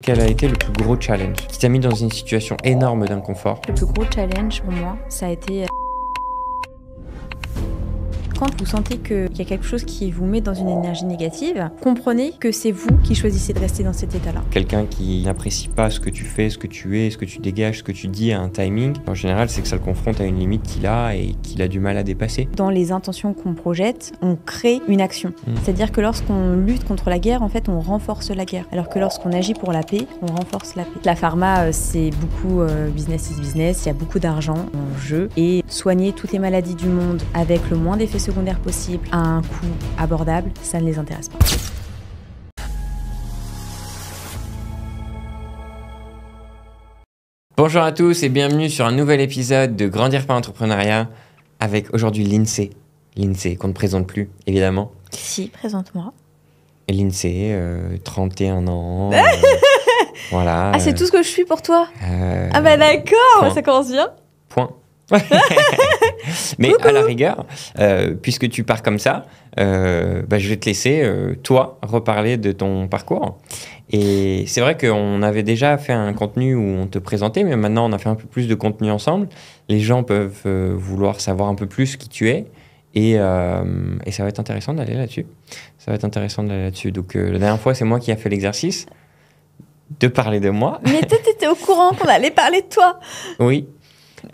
Quel a été le plus gros challenge qui t'a mis dans une situation énorme d'inconfort? Le plus gros challenge pour moi, ça a été quand vous sentez qu'il y a quelque chose qui vous met dans une énergie négative, comprenez que c'est vous qui choisissez de rester dans cet état-là. Quelqu'un qui n'apprécie pas ce que tu fais, ce que tu es, ce que tu dégages, ce que tu dis à un timing, en général, c'est que ça le confronte à une limite qu'il a et qu'il a du mal à dépasser. Dans les intentions qu'on projette, on crée une action. C'est-à-dire que lorsqu'on lutte contre la guerre, en fait, on renforce la guerre. Alors que lorsqu'on agit pour la paix, on renforce la paix. La pharma, c'est beaucoup business is business, il y a beaucoup d'argent en jeu. Et soigner toutes les maladies du monde avec le moins d'effets secondaires possible à un coût abordable, ça ne les intéresse pas. Bonjour à tous et bienvenue sur un nouvel épisode de Grandir par l'entrepreneuriat avec aujourd'hui Lindsay. Lindsay, qu'on ne présente plus, évidemment. Si, présente-moi. Lindsay, 31 ans. Voilà. Ah, c'est tout ce que je suis pour toi Ah bah d'accord, ça commence bien. Point. Mais à la rigueur, puisque tu pars comme ça, je vais te laisser, toi, reparler de ton parcours. Et c'est vrai qu'on avait déjà fait un contenu où on te présentait, mais maintenant on a fait un peu plus de contenu ensemble. Les gens peuvent vouloir savoir un peu plus qui tu es. Et ça va être intéressant d'aller là-dessus. Donc la dernière fois, c'est moi qui ai fait l'exercice de parler de moi. Mais toi, t'étais au courant qu'on allait parler de toi. Oui.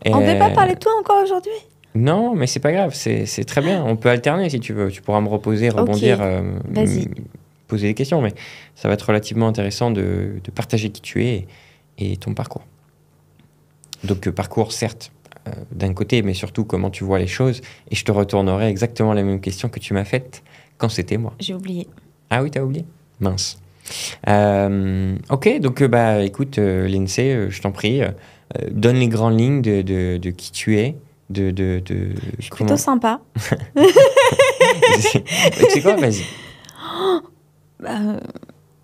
On ne peut pas parler de toi encore aujourd'hui? Non, mais c'est pas grave, c'est très bien. On peut alterner si tu veux. Tu pourras me reposer, rebondir, vas-y. Poser des questions. Mais ça va être relativement intéressant de partager qui tu es et ton parcours. Donc parcours, certes, d'un côté, mais surtout comment tu vois les choses. Et je te retournerai exactement les mêmes questions que tu m'as faites quand c'était moi. J'ai oublié. Ah oui, t'as oublié? Mince. Ok, donc écoute, Lindsay, je t'en prie, donne les grandes lignes de qui tu es. Je suis plutôt sympa. Tu sais quoi, vas-y.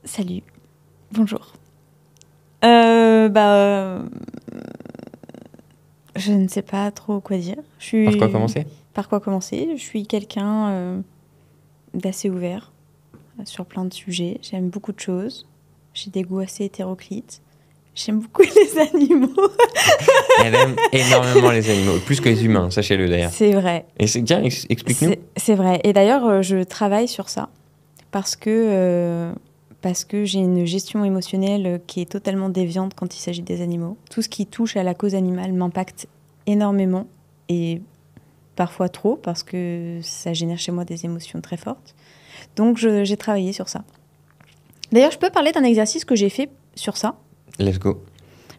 Salut. Bonjour. Je ne sais pas trop quoi dire. Par quoi commencer? Je suis quelqu'un d'assez ouvert sur plein de sujets. J'aime beaucoup de choses. J'ai des goûts assez hétéroclites. J'aime beaucoup les animaux. Elle aime énormément les animaux, plus que les humains, sachez-le d'ailleurs. C'est vrai. Et tiens, explique-nous. C'est vrai. Et d'ailleurs, je travaille sur ça parce que j'ai une gestion émotionnelle qui est totalement déviante quand il s'agit des animaux. Tout ce qui touche à la cause animale m'impacte énormément et parfois trop parce que ça génère chez moi des émotions très fortes. Donc, j'ai travaillé sur ça. D'ailleurs, je peux parler d'un exercice que j'ai fait sur ça. Let's go.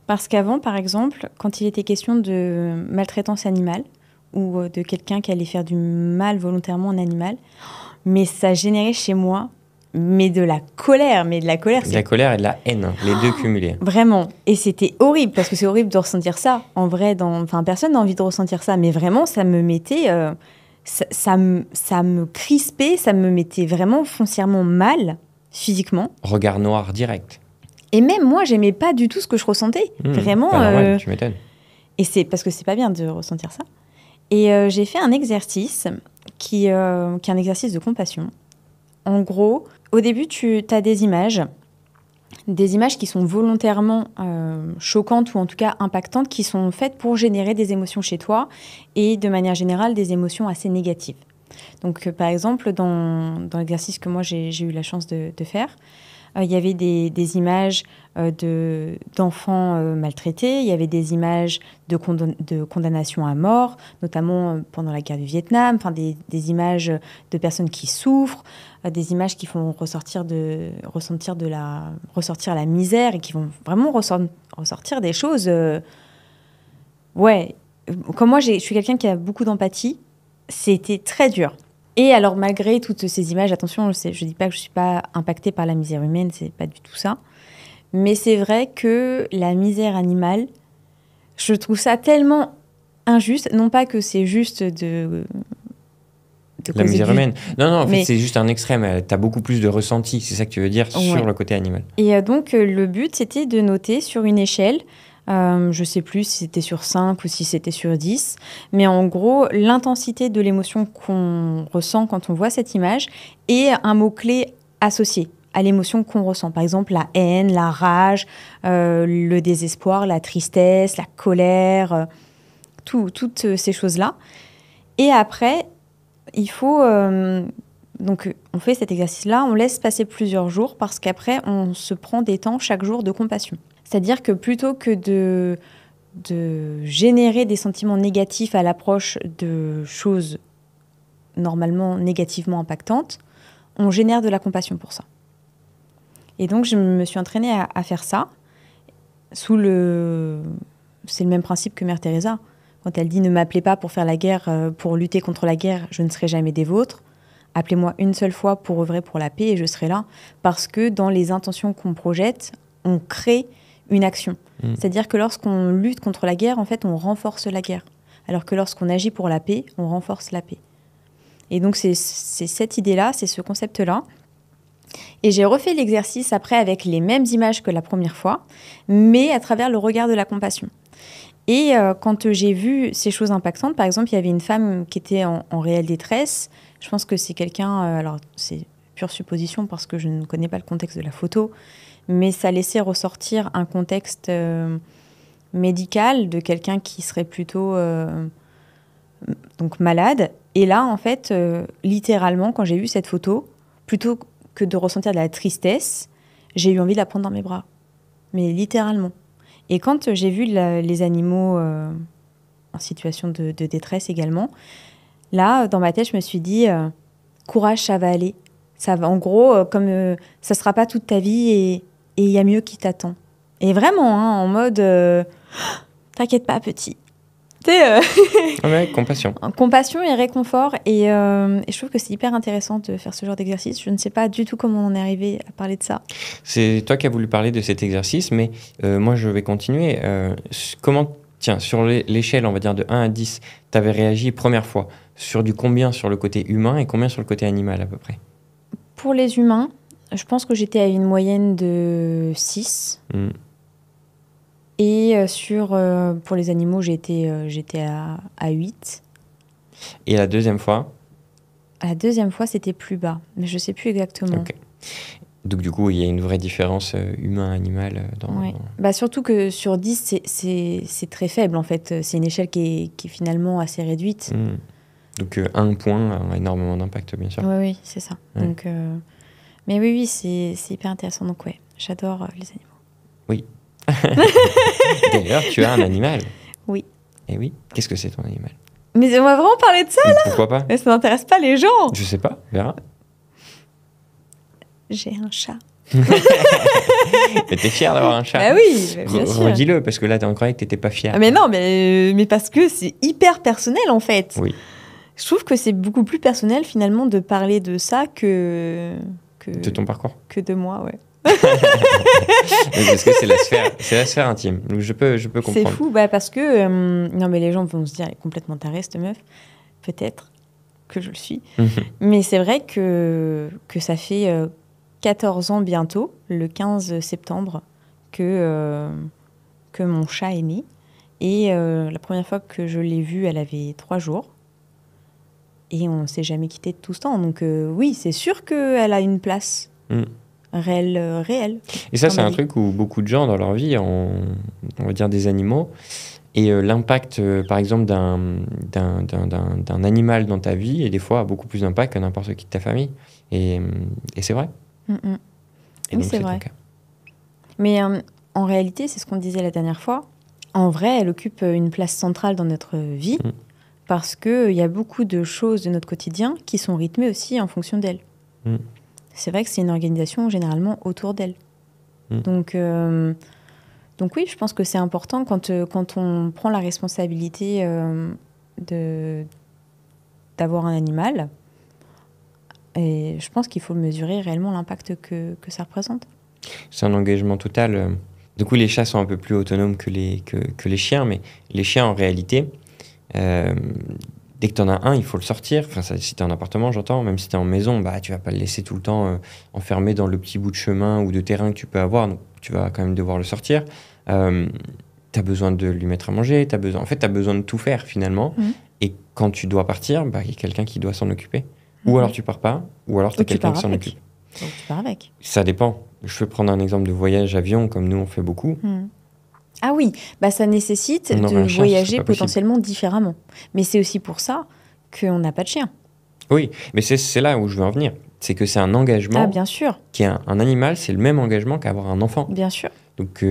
Parce qu'avant, par exemple, quand il était question de maltraitance animale ou de quelqu'un qui allait faire du mal volontairement à un animal, mais ça générait chez moi de la colère. De la colère et de la haine, les deux cumulés. Vraiment. Et c'était horrible, parce que c'est horrible de ressentir ça. En vrai, personne n'a envie de ressentir ça. Mais vraiment, ça me mettait... ça me crispait, ça me mettait vraiment foncièrement mal, physiquement. Regard noir direct. Et même moi, j'aimais pas du tout ce que je ressentais. Vraiment. Ouais, tu m'étonnes. Et c'est parce que c'est pas bien de ressentir ça. Et j'ai fait un exercice qui est un exercice de compassion. En gros, au début, tu as des images qui sont volontairement choquantes ou en tout cas impactantes, qui sont faites pour générer des émotions chez toi et de manière générale des émotions assez négatives. Donc, par exemple, dans l'exercice que moi j'ai eu la chance de faire, il y avait des images d'enfants maltraités, il y avait des images de condamnation à mort, notamment pendant la guerre du Vietnam, des images de personnes qui souffrent, des images qui font ressortir la misère et qui vont vraiment ressortir des choses... Comme moi, je suis quelqu'un qui a beaucoup d'empathie, c'était très dur. Et alors, malgré toutes ces images, attention, je ne dis pas que je ne suis pas impactée par la misère humaine, ce n'est pas du tout ça. Mais c'est vrai que la misère animale, je trouve ça tellement injuste. Non pas que c'est juste de la misère humaine. Non, en fait, c'est juste un extrême. Tu as beaucoup plus de ressenti, c'est ça que tu veux dire, sur le côté animal. Et donc, le but, c'était de noter sur une échelle... je ne sais plus si c'était sur 5 ou si c'était sur 10. Mais en gros, l'intensité de l'émotion qu'on ressent quand on voit cette image et un mot-clé associé. à l'émotion qu'on ressent. Par exemple, la haine, la rage, le désespoir, la tristesse, la colère, toutes ces choses-là. Et après, il faut... donc, on fait cet exercice-là, on laisse passer plusieurs jours parce qu'après, on se prend des temps chaque jour de compassion. C'est-à-dire que plutôt que de générer des sentiments négatifs à l'approche de choses normalement négativement impactantes, on génère de la compassion pour ça. Et donc, je me suis entraînée à faire ça c'est le même principe que Mère Teresa. Quand elle dit « Ne m'appelez pas pour faire la guerre, pour lutter contre la guerre, je ne serai jamais des vôtres. Appelez-moi une seule fois pour œuvrer pour la paix et je serai là. » Parce que dans les intentions qu'on projette, on crée une action. C'est-à-dire que lorsqu'on lutte contre la guerre, en fait, on renforce la guerre. Alors que lorsqu'on agit pour la paix, on renforce la paix. Et donc, c'est cette idée-là, c'est ce concept-là. Et j'ai refait l'exercice après avec les mêmes images que la première fois, mais à travers le regard de la compassion. Et quand j'ai vu ces choses impactantes, par exemple, il y avait une femme qui était en réelle détresse. Je pense que c'est quelqu'un... alors, c'est pure supposition parce que je ne connais pas le contexte de la photo, mais ça laissait ressortir un contexte médical de quelqu'un qui serait plutôt donc malade. Et là, en fait, littéralement, quand j'ai vu cette photo, plutôt que de ressentir de la tristesse, j'ai eu envie de la prendre dans mes bras. Mais littéralement. Et quand j'ai vu les animaux en situation de détresse également, là, dans ma tête, je me suis dit courage, ça va aller. Ça va, en gros, comme ça sera pas toute ta vie et il y a mieux qui t'attend. Et vraiment, hein, en mode t'inquiète pas, petit. Ouais, compassion. Compassion et réconfort. Et je trouve que c'est hyper intéressant de faire ce genre d'exercice. Je ne sais pas du tout comment on est arrivé à parler de ça. C'est toi qui as voulu parler de cet exercice, mais moi, je vais continuer. Comment, tiens, sur l'échelle, on va dire de 1 à 10, tu avais réagi première fois sur du combien sur le côté humain et combien sur le côté animal à peu près? Pour les humains, je pense que j'étais à une moyenne de 6. Et pour les animaux, j'étais à 8. Et la deuxième fois? La deuxième fois, c'était plus bas. Mais je ne sais plus exactement. Okay. Donc, du coup, il y a une vraie différence humain-animal Ouais. Bah, surtout que sur 10, c'est très faible, en fait. C'est une échelle qui est finalement assez réduite. Donc, un point a énormément d'impact, bien sûr. Oui, c'est ça. Ouais. Donc, mais oui, c'est hyper intéressant. Donc, ouais, j'adore les animaux. Oui. D'ailleurs, tu as un animal. Oui. Et oui, qu'est-ce que c'est ton animal? Mais on va vraiment parler de ça, là? Pourquoi pas? Mais ça n'intéresse pas les gens. Je sais pas, verra. J'ai un chat. Mais t'es fière d'avoir un chat? Bah oui, bien sûr. Redis-le, parce que là, on croyait que t'étais pas fière. Mais non, mais parce que c'est hyper personnel, en fait. Oui. Je trouve que c'est beaucoup plus personnel, finalement, de parler de ça que... De ton parcours? Que de moi, ouais. Parce que c'est la sphère intime. Donc je peux comprendre. C'est fou, parce que non mais les gens vont se dire elle est complètement tarée cette meuf. Peut-être que je le suis. Mais c'est vrai que ça fait 14 ans bientôt, le 15 septembre, que mon chat est né. Et la première fois que je l'ai vue, elle avait 3 jours. Et on ne s'est jamais quitté de tout ce temps. Donc oui, c'est sûr qu'elle a une place. Réel. Et ça, c'est un truc où beaucoup de gens dans leur vie on va dire des animaux, et l'impact, par exemple, d'un animal dans ta vie, et des fois, a beaucoup plus d'impact que n'importe qui de ta famille. Et c'est vrai. Et oui, donc, c'est vrai. Mais en réalité, c'est ce qu'on disait la dernière fois. En vrai, elle occupe une place centrale dans notre vie, parce qu'il y a beaucoup de choses de notre quotidien qui sont rythmées aussi en fonction d'elle. C'est vrai que c'est une organisation généralement autour d'elle. Donc oui, je pense que c'est important quand on prend la responsabilité d'avoir un animal. Et je pense qu'il faut mesurer réellement l'impact que ça représente. C'est un engagement total. Du coup, les chats sont un peu plus autonomes que les chiens, mais les chiens, en réalité... dès que tu en as un, il faut le sortir. Enfin, si tu es en appartement, j'entends, même si tu es en maison, tu vas pas le laisser tout le temps enfermé dans le petit bout de chemin ou de terrain que tu peux avoir. Donc, tu vas quand même devoir le sortir. Tu as besoin de lui mettre à manger. Tu as besoin de tout faire, finalement. Et quand tu dois partir, il y a quelqu'un qui doit s'en occuper. Ou alors tu pars pas, ou alors tu as quelqu'un qui s'en occupe. Donc tu pars avec. Ça dépend. Je peux prendre un exemple de voyage avion, comme nous on fait beaucoup. Ah oui, bah ça nécessite On aurait un de chien, ce voyager serait pas potentiellement différemment. Mais c'est aussi pour ça qu'on n'a pas de chien. Oui, mais c'est là où je veux en venir. C'est que c'est un engagement Ah bien sûr, qui est un animal, c'est le même engagement qu'avoir un enfant. bien sûr. Donc,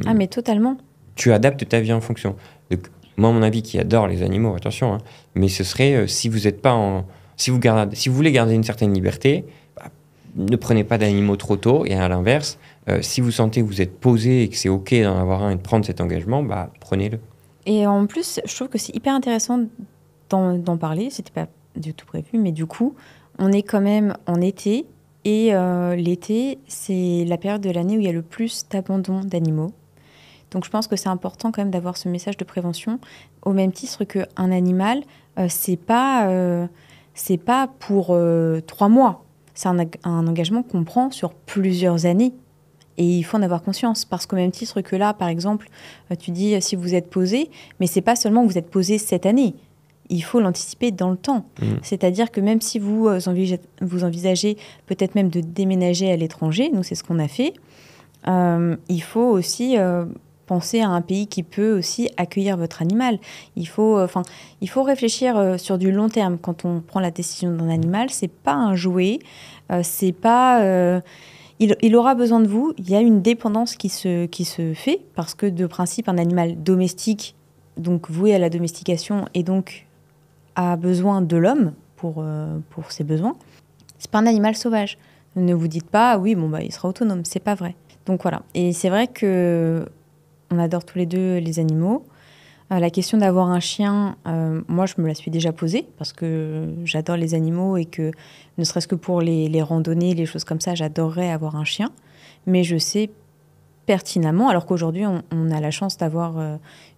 Ah mais totalement. tu adaptes ta vie en fonction. Donc, moi, mon avis, qui adore les animaux, attention, hein, mais ce serait si vous êtes pas en, si vous voulez garder une certaine liberté, bah, ne prenez pas d'animaux trop tôt. Et à l'inverse, si vous sentez que vous êtes posé et que c'est ok d'en avoir un et de prendre cet engagement, bah prenez-le. Et en plus, je trouve que c'est hyper intéressant d'en parler. C'était pas du tout prévu, mais du coup, on est quand même en été. Et l'été, c'est la période de l'année où il y a le plus d'abandon d'animaux. Donc je pense que c'est important quand même d'avoir ce message de prévention. Au même titre qu'un animal, c'est pas pour 3 mois. C'est un engagement qu'on prend sur plusieurs années. Et il faut en avoir conscience, parce qu'au même titre que là, par exemple, tu dis si vous êtes posé, mais c'est pas seulement que vous êtes posé cette année. Il faut l'anticiper dans le temps. C'est-à-dire que même si vous envisagez peut-être même de déménager à l'étranger, nous c'est ce qu'on a fait, il faut aussi penser à un pays qui peut aussi accueillir votre animal. Il faut réfléchir sur du long terme. Quand on prend la décision d'un animal, c'est pas un jouet, c'est pas... il aura besoin de vous. Il y a une dépendance qui se fait, parce que de principe, un animal domestique, donc voué à la domestication, et donc a besoin de l'homme pour ses besoins. C'est pas un animal sauvage. Ne vous dites pas, ah oui, bon, bah, il sera autonome. C'est pas vrai. Donc voilà. Et c'est vrai que on adore tous les deux les animaux. La question d'avoir un chien, moi, je me la suis déjà posée, parce que j'adore les animaux et que, ne serait-ce que pour les randonnées, les choses comme ça, j'adorerais avoir un chien. Mais je sais pertinemment, alors qu'aujourd'hui, on a la chance d'avoir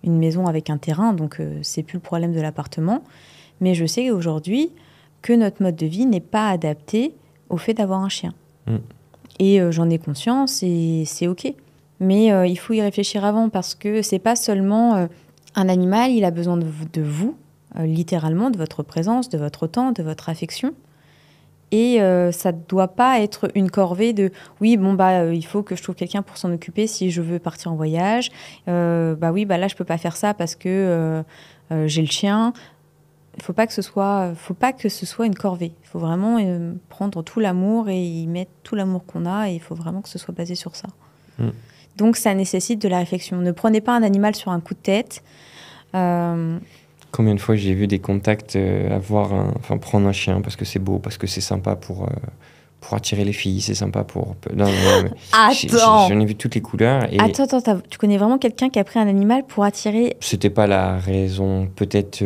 une maison avec un terrain, donc c'est plus le problème de l'appartement. Mais je sais aujourd'hui que notre mode de vie n'est pas adapté au fait d'avoir un chien. Et j'en ai conscience et c'est OK. Mais il faut y réfléchir avant, parce que c'est pas seulement un animal, il a besoin de vous, littéralement, de votre présence, de votre temps, de votre affection. Et ça ne doit pas être une corvée de oui, bon, il faut que je trouve quelqu'un pour s'en occuper si je veux partir en voyage. Oui, là, je peux pas faire ça parce que j'ai le chien. Il faut pas que ce soit une corvée. Il faut vraiment prendre tout l'amour et y mettre tout l'amour qu'on a, et il faut vraiment que ce soit basé sur ça. Donc ça nécessite de la réflexion. Ne prenez pas un animal sur un coup de tête. Combien de fois j'ai vu des contacts prendre un chien parce que c'est beau, parce que c'est sympa pour attirer les filles, c'est sympa pour... Non, mais Attends. j'en ai vu toutes les couleurs. Et Attends, tu connais vraiment quelqu'un qui a pris un animal pour attirer... c'était pas la raison peut-être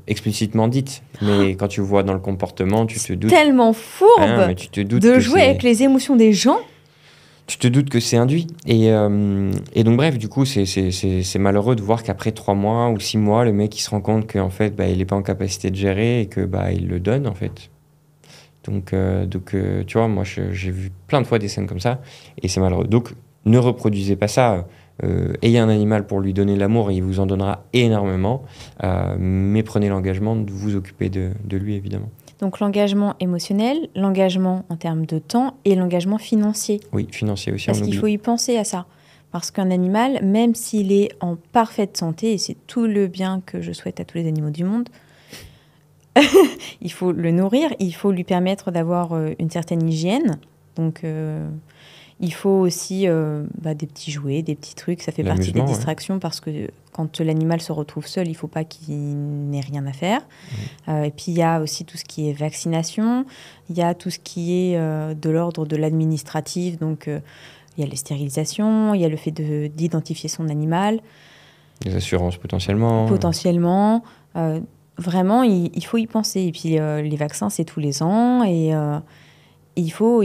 explicitement dite, mais quand tu vois dans le comportement, tu te doutes... Tellement fourbe mais tu te doutes de que jouer avec les émotions des gens. Tu te doutes que c'est induit. Et donc, bref, du coup, c'est malheureux de voir qu'après 3 mois ou 6 mois, le mec, il se rend compte qu'en fait, il n'est pas en capacité de gérer et que il le donne, en fait. Donc tu vois, moi, j'ai vu plein de fois des scènes comme ça, et c'est malheureux. Donc, ne reproduisez pas ça. Ayez un animal pour lui donner l'amour, et il vous en donnera énormément. Mais prenez l'engagement de vous occuper de lui, évidemment. Donc l'engagement émotionnel, l'engagement en termes de temps et l'engagement financier. Oui, financier aussi. Parce qu'il faut y penser à ça. Parce qu'un animal, même s'il est en parfaite santé, et c'est tout le bien que je souhaite à tous les animaux du monde, il faut le nourrir, il faut lui permettre d'avoir une certaine hygiène. Donc il faut aussi des petits jouets, des petits trucs. Ça fait partie des distractions, parce que quand l'animal se retrouve seul, il ne faut pas qu'il n'ait rien à faire. Et puis, il y a aussi tout ce qui est vaccination. Il y a tout ce qui est de l'ordre de l'administratif. Donc, il y a les stérilisations. Il y a le fait d'identifier son animal. Les assurances, potentiellement. Vraiment, il faut y penser. Et puis, les vaccins, c'est tous les ans. Et il faut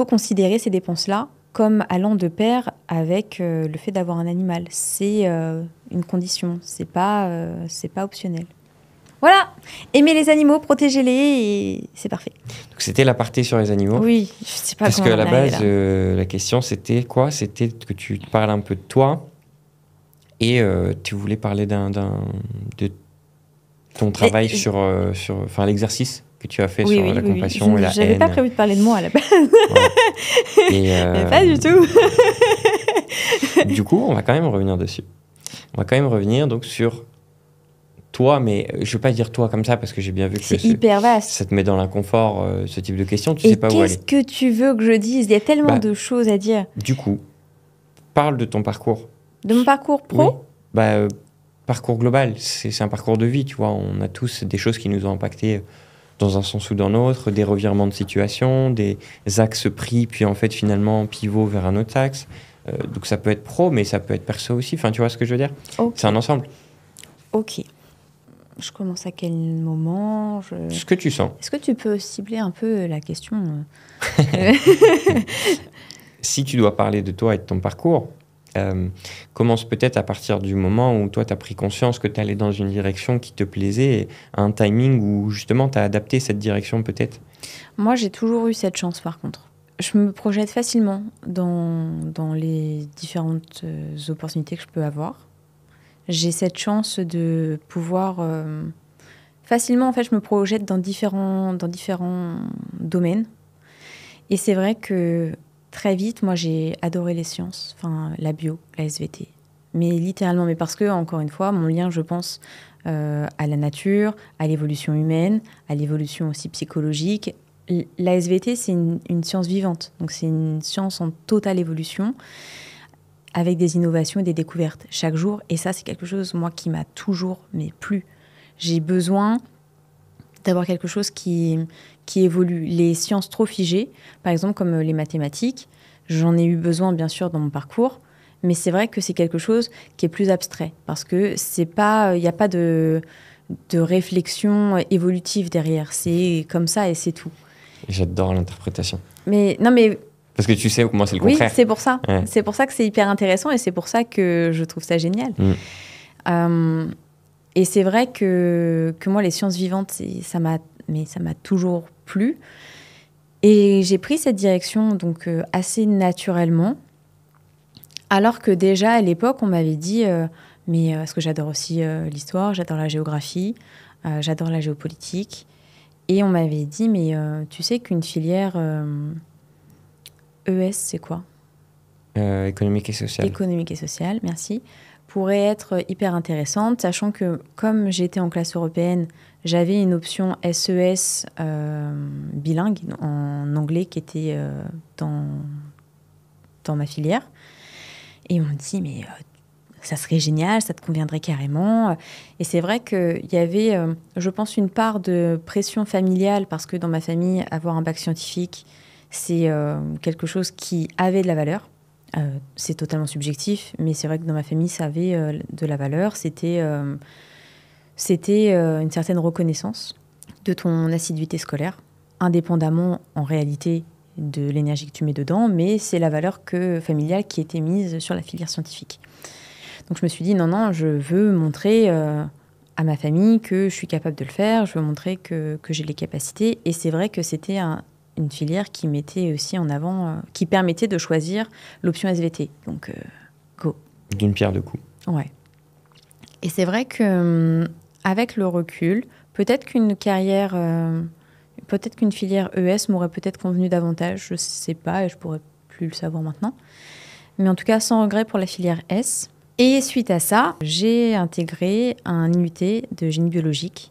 considérer ces dépenses-là comme allant de pair avec le fait d'avoir un animal. C'est une condition, c'est pas optionnel. Voilà, aimez les animaux, protégez-les, et c'est parfait. Donc c'était l'aparté sur les animaux. Oui, je sais pas. Parce qu'à la base, la question c'était quoi? C'était que tu parles un peu de toi, et tu voulais parler de ton travail sur l'exercice que tu as fait sur la compassion et la haine. J'avais pas prévu de parler de moi à la base. Ouais. Mais pas du tout. Du coup, on va quand même revenir dessus. On va quand même revenir donc sur toi, mais je ne veux pas dire toi comme ça parce que j'ai bien vu que c'est hyper vaste. Ça te met dans l'inconfort, ce type de questions. Tu sais pas où aller. Qu'est-ce que tu veux que je dise? Il y a tellement de choses à dire. Du coup, parle de ton parcours. De mon parcours pro? Oui. Parcours global, c'est un parcours de vie, tu vois. On a tous des choses qui nous ont impactés dans un sens ou dans l'autre, des revirements de situation, des axes pris, puis en fait finalement pivot vers un autre axe. Donc ça peut être pro, mais ça peut être perso aussi. Enfin, tu vois ce que je veux dire? Okay. C'est un ensemble. Ok. Je commence à quel moment? Ce que tu sens. Est-ce que tu peux cibler un peu la question? Si tu dois parler de toi et de ton parcours, commence peut-être à partir du moment où toi, tu as pris conscience que tu allais dans une direction qui te plaisait, et à un timing où justement tu as adapté cette direction peut-être. Moi, j'ai toujours eu cette chance par contre. Je me projette facilement dans les différentes opportunités que je peux avoir. J'ai cette chance de pouvoir facilement, en fait, je me projette dans différents domaines. Et c'est vrai que très vite, moi, j'ai adoré les sciences, enfin la bio, la SVT. Mais littéralement, mais parce que, encore une fois, mon lien, je pense, à la nature, à l'évolution humaine, à l'évolution aussi psychologique. La SVT, c'est une science vivante. Donc, c'est une science en totale évolution, avec des innovations et des découvertes chaque jour. Et ça, c'est quelque chose, moi, qui m'a toujours plu. J'ai besoin d'avoir quelque chose qui évolue. Les sciences trop figées, par exemple, comme les mathématiques, j'en ai eu besoin, bien sûr, dans mon parcours. Mais c'est vrai que c'est quelque chose qui est plus abstrait. Parce que c'est pas, il n'y a pas de réflexion évolutive derrière. C'est comme ça et c'est tout. J'adore l'interprétation. Mais parce que tu sais comment c'est le contraire. Oui, c'est pour ça. Ouais. C'est pour ça que c'est hyper intéressant et c'est pour ça que je trouve ça génial. Et c'est vrai que moi, les sciences vivantes, ça m'a toujours plu. Et j'ai pris cette direction donc assez naturellement. Alors que déjà, à l'époque, on m'avait dit... parce que j'adore aussi l'histoire, j'adore la géographie, j'adore la géopolitique. Et on m'avait dit, mais tu sais qu'une filière... ES, c'est quoi? Économique et sociale. Économique et sociale, merci. Pourrait être hyper intéressante, sachant que comme j'étais en classe européenne, j'avais une option SES bilingue en anglais qui était dans ma filière. Et on me dit, mais ça serait génial, ça te conviendrait carrément. Et c'est vrai qu'il y avait, je pense, une part de pression familiale, parce que dans ma famille, avoir un bac scientifique, c'est quelque chose qui avait de la valeur. C'est totalement subjectif, mais c'est vrai que dans ma famille, ça avait de la valeur. C'était une certaine reconnaissance de ton assiduité scolaire, indépendamment en réalité de l'énergie que tu mets dedans, mais c'est la valeur familiale qui était mise sur la filière scientifique. Donc je me suis dit, non, je veux montrer à ma famille que je suis capable de le faire, je veux montrer que j'ai les capacités. Et c'est vrai que c'était une filière qui mettait aussi en avant, qui permettait de choisir l'option SVT. Donc, go. D'une pierre deux coups. Ouais. Et c'est vrai que avec le recul, peut-être qu'une filière ES m'aurait peut-être convenu davantage. Je ne sais pas et je ne pourrais plus le savoir maintenant. Mais en tout cas, sans regret pour la filière S. Et suite à ça, j'ai intégré un IUT de génie biologique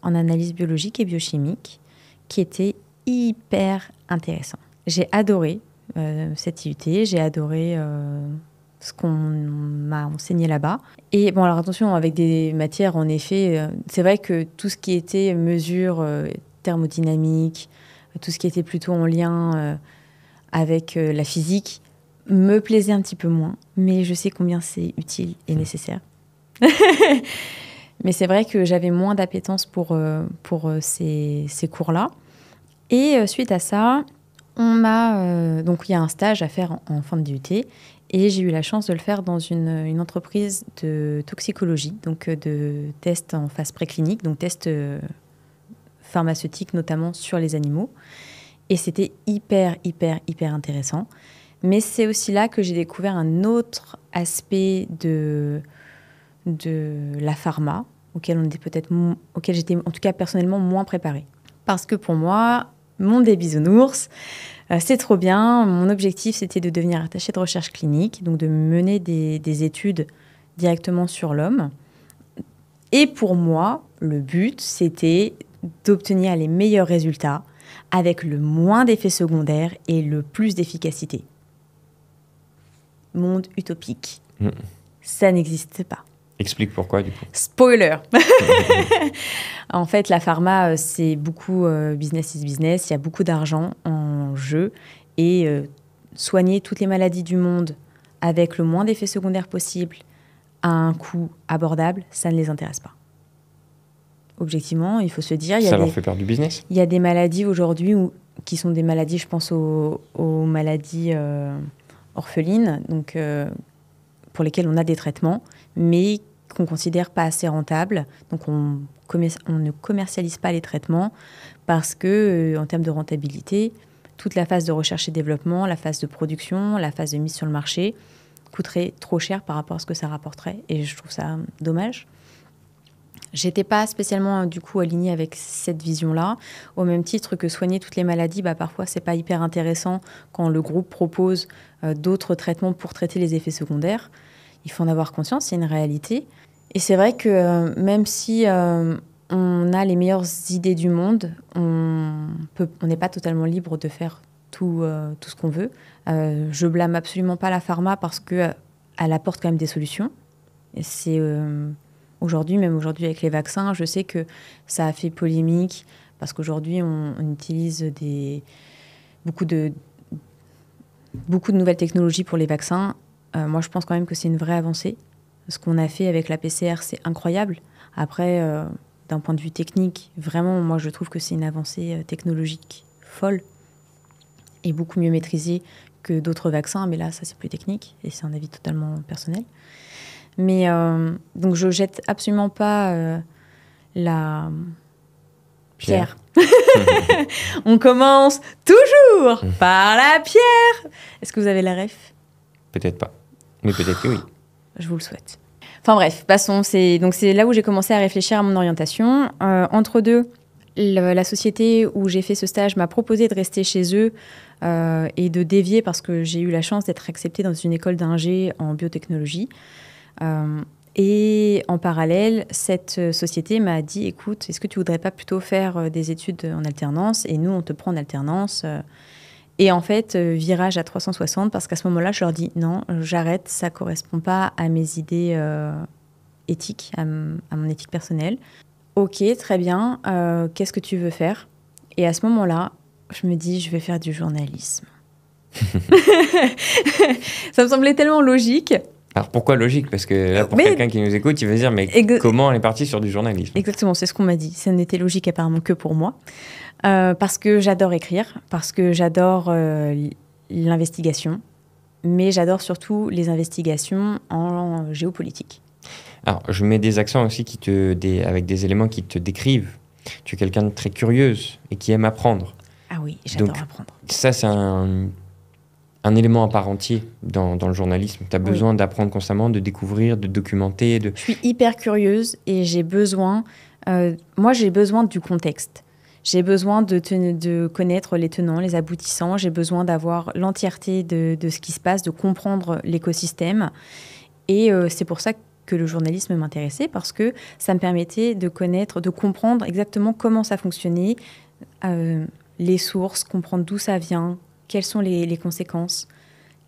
en analyse biologique et biochimique qui était hyper intéressant. J'ai adoré cette IUT, j'ai adoré ce qu'on m'a enseigné là-bas. Et bon, alors attention, avec des matières, en effet, c'est vrai que tout ce qui était mesure thermodynamique, tout ce qui était plutôt en lien avec la physique, me plaisait un petit peu moins. Mais je sais combien c'est utile et nécessaire. Mais c'est vrai que j'avais moins d'appétence pour ces cours-là. Et suite à ça, donc il y a un stage à faire en fin de DUT et j'ai eu la chance de le faire dans une entreprise de toxicologie, donc de tests en phase préclinique, donc tests pharmaceutiques notamment sur les animaux. Et c'était hyper intéressant. Mais c'est aussi là que j'ai découvert un autre aspect de la pharma auquel j'étais en tout cas personnellement moins préparée. Parce que pour moi, monde des bisounours, c'est trop bien. Mon objectif, c'était de devenir attachée de recherche clinique, donc de mener des études directement sur l'homme. Et pour moi, le but, c'était d'obtenir les meilleurs résultats avec le moins d'effets secondaires et le plus d'efficacité. Monde utopique. Ça n'existe pas. Explique pourquoi, du coup. Spoiler. En fait, la pharma, c'est beaucoup business is business. Il y a beaucoup d'argent en jeu. Et soigner toutes les maladies du monde avec le moins d'effets secondaires possible à un coût abordable, ça ne les intéresse pas. Objectivement, il faut se dire... Ça leur fait perdre du business. Il y a des maladies aujourd'hui qui sont des maladies, je pense aux maladies orphelines, donc, pour lesquelles on a des traitements, mais qu'on ne considère pas assez rentables. Donc, on ne commercialise pas les traitements parce que, en termes de rentabilité, toute la phase de recherche et développement, la phase de production, la phase de mise sur le marché coûterait trop cher par rapport à ce que ça rapporterait. Et je trouve ça dommage. J'étais pas spécialement du coup alignée avec cette vision-là, au même titre que soigner toutes les maladies, parfois c'est pas hyper intéressant quand le groupe propose d'autres traitements pour traiter les effets secondaires. Il faut en avoir conscience, c'est une réalité. Et c'est vrai que même si on a les meilleures idées du monde, on n'est pas totalement libre de faire tout ce qu'on veut. Je blâme absolument pas la pharma parce que elle apporte quand même des solutions. Et c'est même aujourd'hui avec les vaccins, je sais que ça a fait polémique parce qu'aujourd'hui, on utilise beaucoup de nouvelles technologies pour les vaccins. Moi, je pense quand même que c'est une vraie avancée. Ce qu'on a fait avec la PCR, c'est incroyable. Après, d'un point de vue technique, vraiment, moi, je trouve que c'est une avancée technologique folle et beaucoup mieux maîtrisée que d'autres vaccins. Mais là, ça, c'est plus technique et c'est un avis totalement personnel. Mais donc, je jette absolument pas la pierre. On commence toujours par la pierre. Est-ce que vous avez la ref? Peut-être pas, mais peut-être que oui. Je vous le souhaite. Enfin bref, passons. C'est là où j'ai commencé à réfléchir à mon orientation. Entre deux, la société où j'ai fait ce stage m'a proposé de rester chez eux et de dévier parce que j'ai eu la chance d'être acceptée dans une école d'ingé en biotechnologie. Et en parallèle, cette société m'a dit, écoute, est-ce que tu voudrais pas plutôt faire des études en alternance? Et nous, on te prend en alternance. Et en fait, virage à 360, parce qu'à ce moment-là, je leur dis, non, j'arrête, ça correspond pas à mes idées éthiques, à mon éthique personnelle. Ok, très bien, qu'est-ce que tu veux faire? Et à ce moment-là, je me dis, je vais faire du journalisme. Ça me semblait tellement logique. Alors pourquoi logique? Parce que là, pour quelqu'un qui nous écoute, il va se dire, mais comment elle est partie sur du journalisme? Exactement, c'est ce qu'on m'a dit. Ça n'était logique apparemment que pour moi. Parce que j'adore écrire, parce que j'adore l'investigation, mais j'adore surtout les investigations en géopolitique. Alors, je mets des accents aussi avec des éléments qui te décrivent. Tu es quelqu'un de très curieuse et qui aime apprendre. Ah oui, j'adore Donc, apprendre. Ça, c'est un élément à part entier dans le journalisme. Tu as besoin d'apprendre constamment, de découvrir, de documenter. Je suis hyper curieuse et j'ai besoin... moi, j'ai besoin du contexte. J'ai besoin de connaître les tenants, les aboutissants. J'ai besoin d'avoir l'entièreté de ce qui se passe, de comprendre l'écosystème. Et c'est pour ça que le journalisme m'intéressait, parce que ça me permettait de connaître, de comprendre exactement comment ça fonctionnait, les sources, comprendre d'où ça vient, quelles sont les conséquences,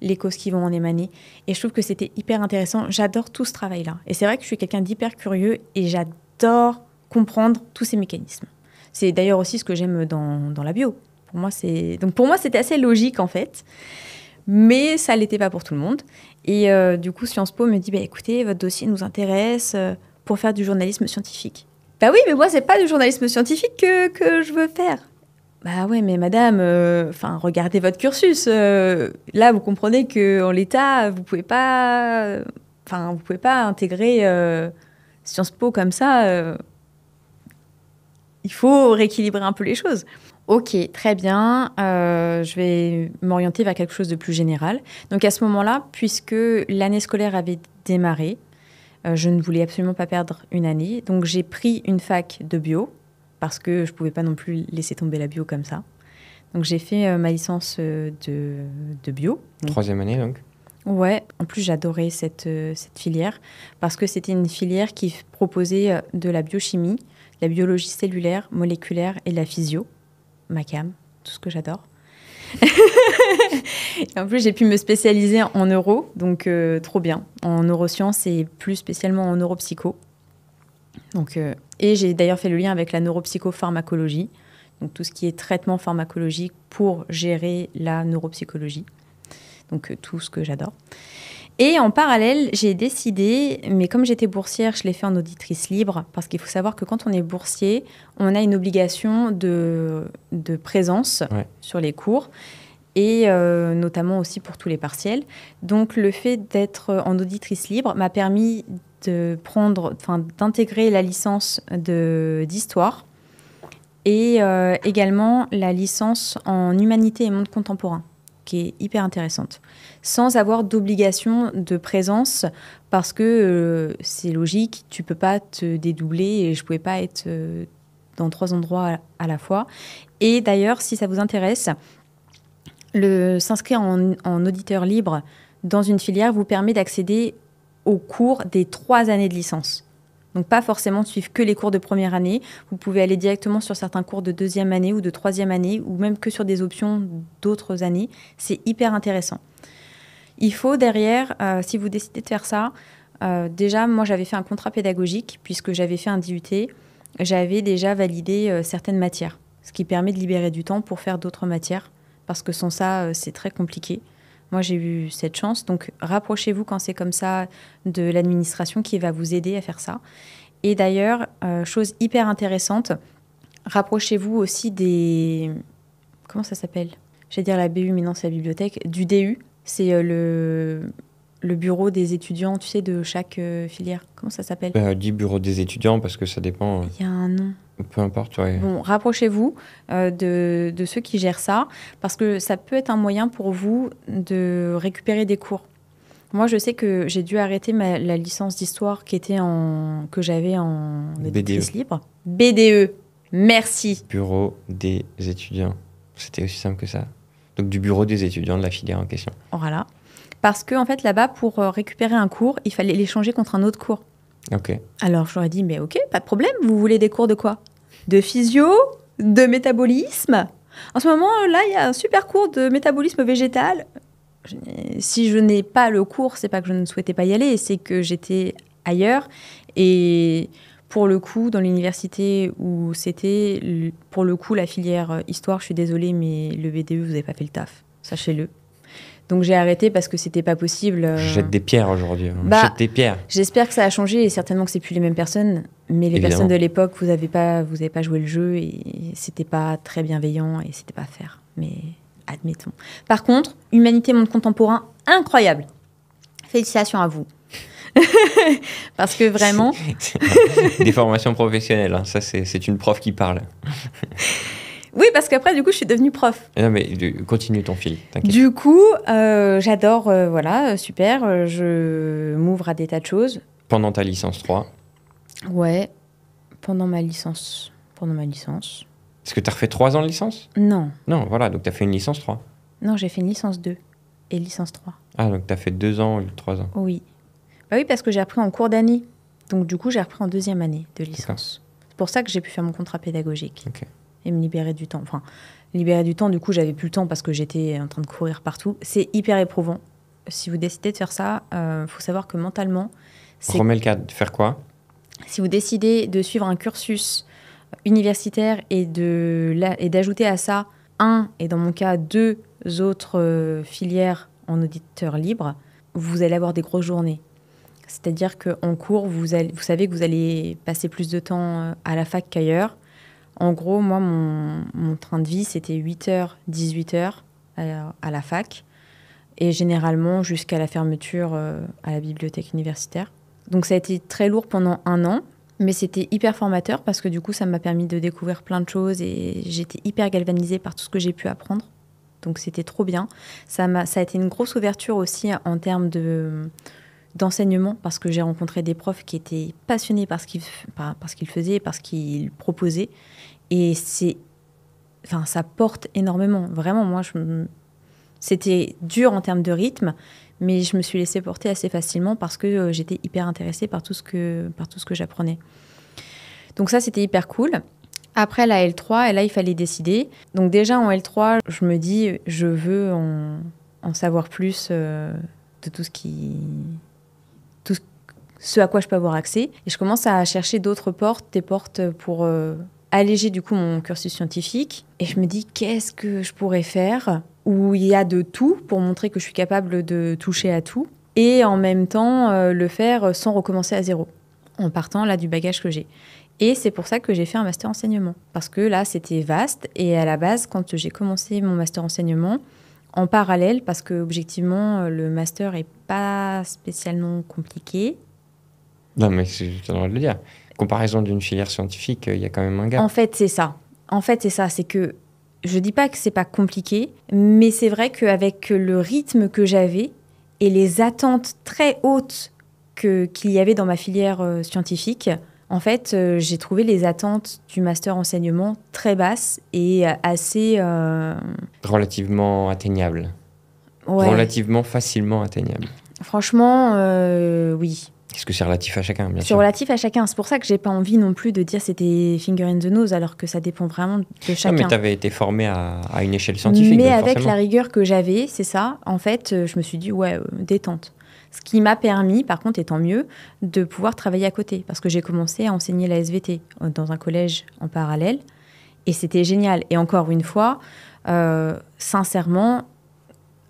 les causes qui vont en émaner. Et je trouve que c'était hyper intéressant. J'adore tout ce travail-là. Et c'est vrai que je suis quelqu'un d'hyper curieux et j'adore comprendre tous ces mécanismes. C'est d'ailleurs aussi ce que j'aime dans la bio. Pour moi, c'était assez logique, en fait. Mais ça ne l'était pas pour tout le monde. Et du coup, Sciences Po me dit, écoutez, votre dossier nous intéresse pour faire du journalisme scientifique. Bah oui, mais moi, c'est pas du journalisme scientifique que je veux faire. Bah ouais, mais madame, regardez votre cursus. Là, vous comprenez qu'en l'état, vous pouvez pas intégrer Sciences Po comme ça. Il faut rééquilibrer un peu les choses. Ok, très bien. Je vais m'orienter vers quelque chose de plus général. Donc à ce moment-là, puisque l'année scolaire avait démarré, je ne voulais absolument pas perdre une année. Donc j'ai pris une fac de bio parce que je ne pouvais pas non plus laisser tomber la bio comme ça. Donc j'ai fait ma licence de bio. Troisième année donc. Ouais, en plus j'adorais cette filière parce que c'était une filière qui proposait de la biochimie, de la biologie cellulaire, moléculaire et de la physio, ma cam, tout ce que j'adore. Et en plus j'ai pu me spécialiser en neuro, donc trop bien, en neurosciences et plus spécialement en neuropsycho. Donc, et j'ai d'ailleurs fait le lien avec la neuropsychopharmacologie, donc tout ce qui est traitement pharmacologique pour gérer la neuropsychologie. Donc tout ce que j'adore. Et en parallèle, j'ai décidé, mais comme j'étais boursière, je l'ai fait en auditrice libre, parce qu'il faut savoir que quand on est boursier, on a une obligation de présence sur les cours, et notamment aussi pour tous les partiels. Donc le fait d'être en auditrice libre m'a permis d'intégrer la licence d'histoire et également la licence en humanité et monde contemporain, qui est hyper intéressante, sans avoir d'obligation de présence, parce que c'est logique, tu peux pas te dédoubler et je pouvais pas être dans 3 endroits à la fois. Et d'ailleurs, si ça vous intéresse, s'inscrire en auditeur libre dans une filière vous permet d'accéder aux cours des 3 années de licence. Donc pas forcément de suivre que les cours de première année. Vous pouvez aller directement sur certains cours de 2e année ou de 3e année, ou même que sur des options d'autres années. C'est hyper intéressant. Il faut derrière, si vous décidez de faire ça, déjà moi j'avais fait un contrat pédagogique puisque j'avais fait un DUT. J'avais déjà validé certaines matières, ce qui permet de libérer du temps pour faire d'autres matières, parce que sans ça c'est très compliqué. Moi, j'ai eu cette chance. Donc, rapprochez-vous quand c'est comme ça de l'administration qui va vous aider à faire ça. Et d'ailleurs, chose hyper intéressante, rapprochez-vous aussi des... Comment ça s'appelle ? J'allais dire la BU, mais non, c'est la bibliothèque. Du DU, c'est le bureau des étudiants, tu sais, de chaque filière. Comment ça s'appelle ? Dis bureau des étudiants parce que ça dépend. Il y a un nom. Peu importe, ouais. Bon, rapprochez-vous de ceux qui gèrent ça, parce que ça peut être un moyen pour vous de récupérer des cours. Moi, je sais que j'ai dû arrêter la licence d'histoire que j'avais en auditrice libre. BDE, merci. Bureau des étudiants. C'était aussi simple que ça. Donc du bureau des étudiants de la filière en question. Voilà. Parce qu'en fait, là-bas, pour récupérer un cours, il fallait l'échanger contre un autre cours. Ok. Alors, je leur ai dit, mais ok, pas de problème, vous voulez des cours de quoi ? De physio ? De métabolisme ? En ce moment, là, il y a un super cours de métabolisme végétal. Si je n'ai pas le cours, c'est pas que je ne souhaitais pas y aller, c'est que j'étais ailleurs. Et pour le coup, dans l'université où c'était, pour le coup, la filière histoire, je suis désolée, mais le BDE, vous n'avez pas fait le taf, sachez-le. Donc j'ai arrêté parce que c'était pas possible. Je jette des pierres aujourd'hui. Jette des pierres. J'espère que ça a changé et certainement que c'est plus les mêmes personnes. Mais les personnes de l'époque, vous avez pas joué le jeu et c'était pas très bienveillant et c'était pas faire. Mais admettons. Par contre, humanité monde contemporain, incroyable. Félicitations à vous. Parce que vraiment. Des formations professionnelles. Hein. Ça c'est une prof qui parle. Oui, parce qu'après, du coup, je suis devenue prof. Non, mais continue ton fil, t'inquiète. Du coup, j'adore, voilà, super, je m'ouvre à des tas de choses. Pendant ta licence 3 ? Ouais, pendant ma licence. Est-ce que tu as refait 3 ans de licence ? Non. Non, voilà, donc tu as fait une licence 3. Non, j'ai fait une licence 2 et licence 3. Ah, donc tu as fait 2 ans ou 3 ans. Oui. Bah oui, parce que j'ai repris en cours d'année. Donc, du coup, j'ai repris en 2e année de licence. D'accord. C'est pour ça que j'ai pu faire mon contrat pédagogique. Ok. Et me libérer du temps. Enfin, libérer du temps, du coup, j'avais plus le temps parce que j'étais en train de courir partout. C'est hyper éprouvant. Si vous décidez de faire ça, faut savoir que mentalement... Remets le cadre. Faire quoi ? Si vous décidez de suivre un cursus universitaire et d'ajouter à ça et dans mon cas, 2 autres filières en auditeur libre, vous allez avoir des grosses journées. C'est-à-dire qu'en cours, vous savez que vous allez passer plus de temps à la fac qu'ailleurs. En gros, moi, mon train de vie, c'était 8h, 18h à la fac. Et généralement, jusqu'à la fermeture à la bibliothèque universitaire. Donc, ça a été très lourd pendant 1 an. Mais c'était hyper formateur parce que du coup, ça m'a permis de découvrir plein de choses. Et j'étais hyper galvanisée par tout ce que j'ai pu apprendre. Donc, c'était trop bien. Ça a été une grosse ouverture aussi en termes d'enseignement, parce que j'ai rencontré des profs qui étaient passionnés par ce qu'ils faisaient, par ce qu'ils proposaient. Et ça porte énormément. Vraiment, moi, c'était dur en termes de rythme, mais je me suis laissée porter assez facilement parce que j'étais hyper intéressée par tout ce que j'apprenais. Donc ça, c'était hyper cool. Après la L3, et là, il fallait décider. Donc déjà, en L3, je me dis, je veux en savoir plus de tout ce à quoi je peux avoir accès. Et je commence à chercher des portes pour alléger du coup mon cursus scientifique. Et je me dis, qu'est-ce que je pourrais faire où il y a de tout pour montrer que je suis capable de toucher à tout. Et en même temps, le faire sans recommencer à zéro, en partant là du bagage que j'ai. Et c'est pour ça que j'ai fait un master enseignement. Parce que là, c'était vaste. Et à la base, quand j'ai commencé mon master enseignement, en parallèle, parce que objectivement, le master est pas spécialement compliqué. Non, mais c'est le droit de le dire. Comparaison d'une filière scientifique, il y a quand même un gap. En fait, c'est ça. C'est que je dis pas que c'est pas compliqué, mais c'est vrai qu'avec le rythme que j'avais et les attentes très hautes qu'il y avait dans ma filière scientifique, en fait, j'ai trouvé les attentes du master enseignement très basses et assez... Relativement atteignable. Ouais. Relativement facilement atteignable. Franchement, oui. Est-ce que c'est relatif à chacun, bien sûr. C'est relatif à chacun. C'est pour ça que j'ai pas envie non plus de dire c'était finger in the nose, alors que ça dépend vraiment de chacun. Non, mais tu avais été formé à une échelle scientifique. Mais donc avec forcément. la rigueur que j'avais, c'est ça, en fait, je me suis dit, ouais, détente. Ce qui m'a permis, par contre, et tant mieux, de pouvoir travailler à côté. Parce que j'ai commencé à enseigner la SVT dans un collège en parallèle. Et c'était génial. Et encore une fois, sincèrement,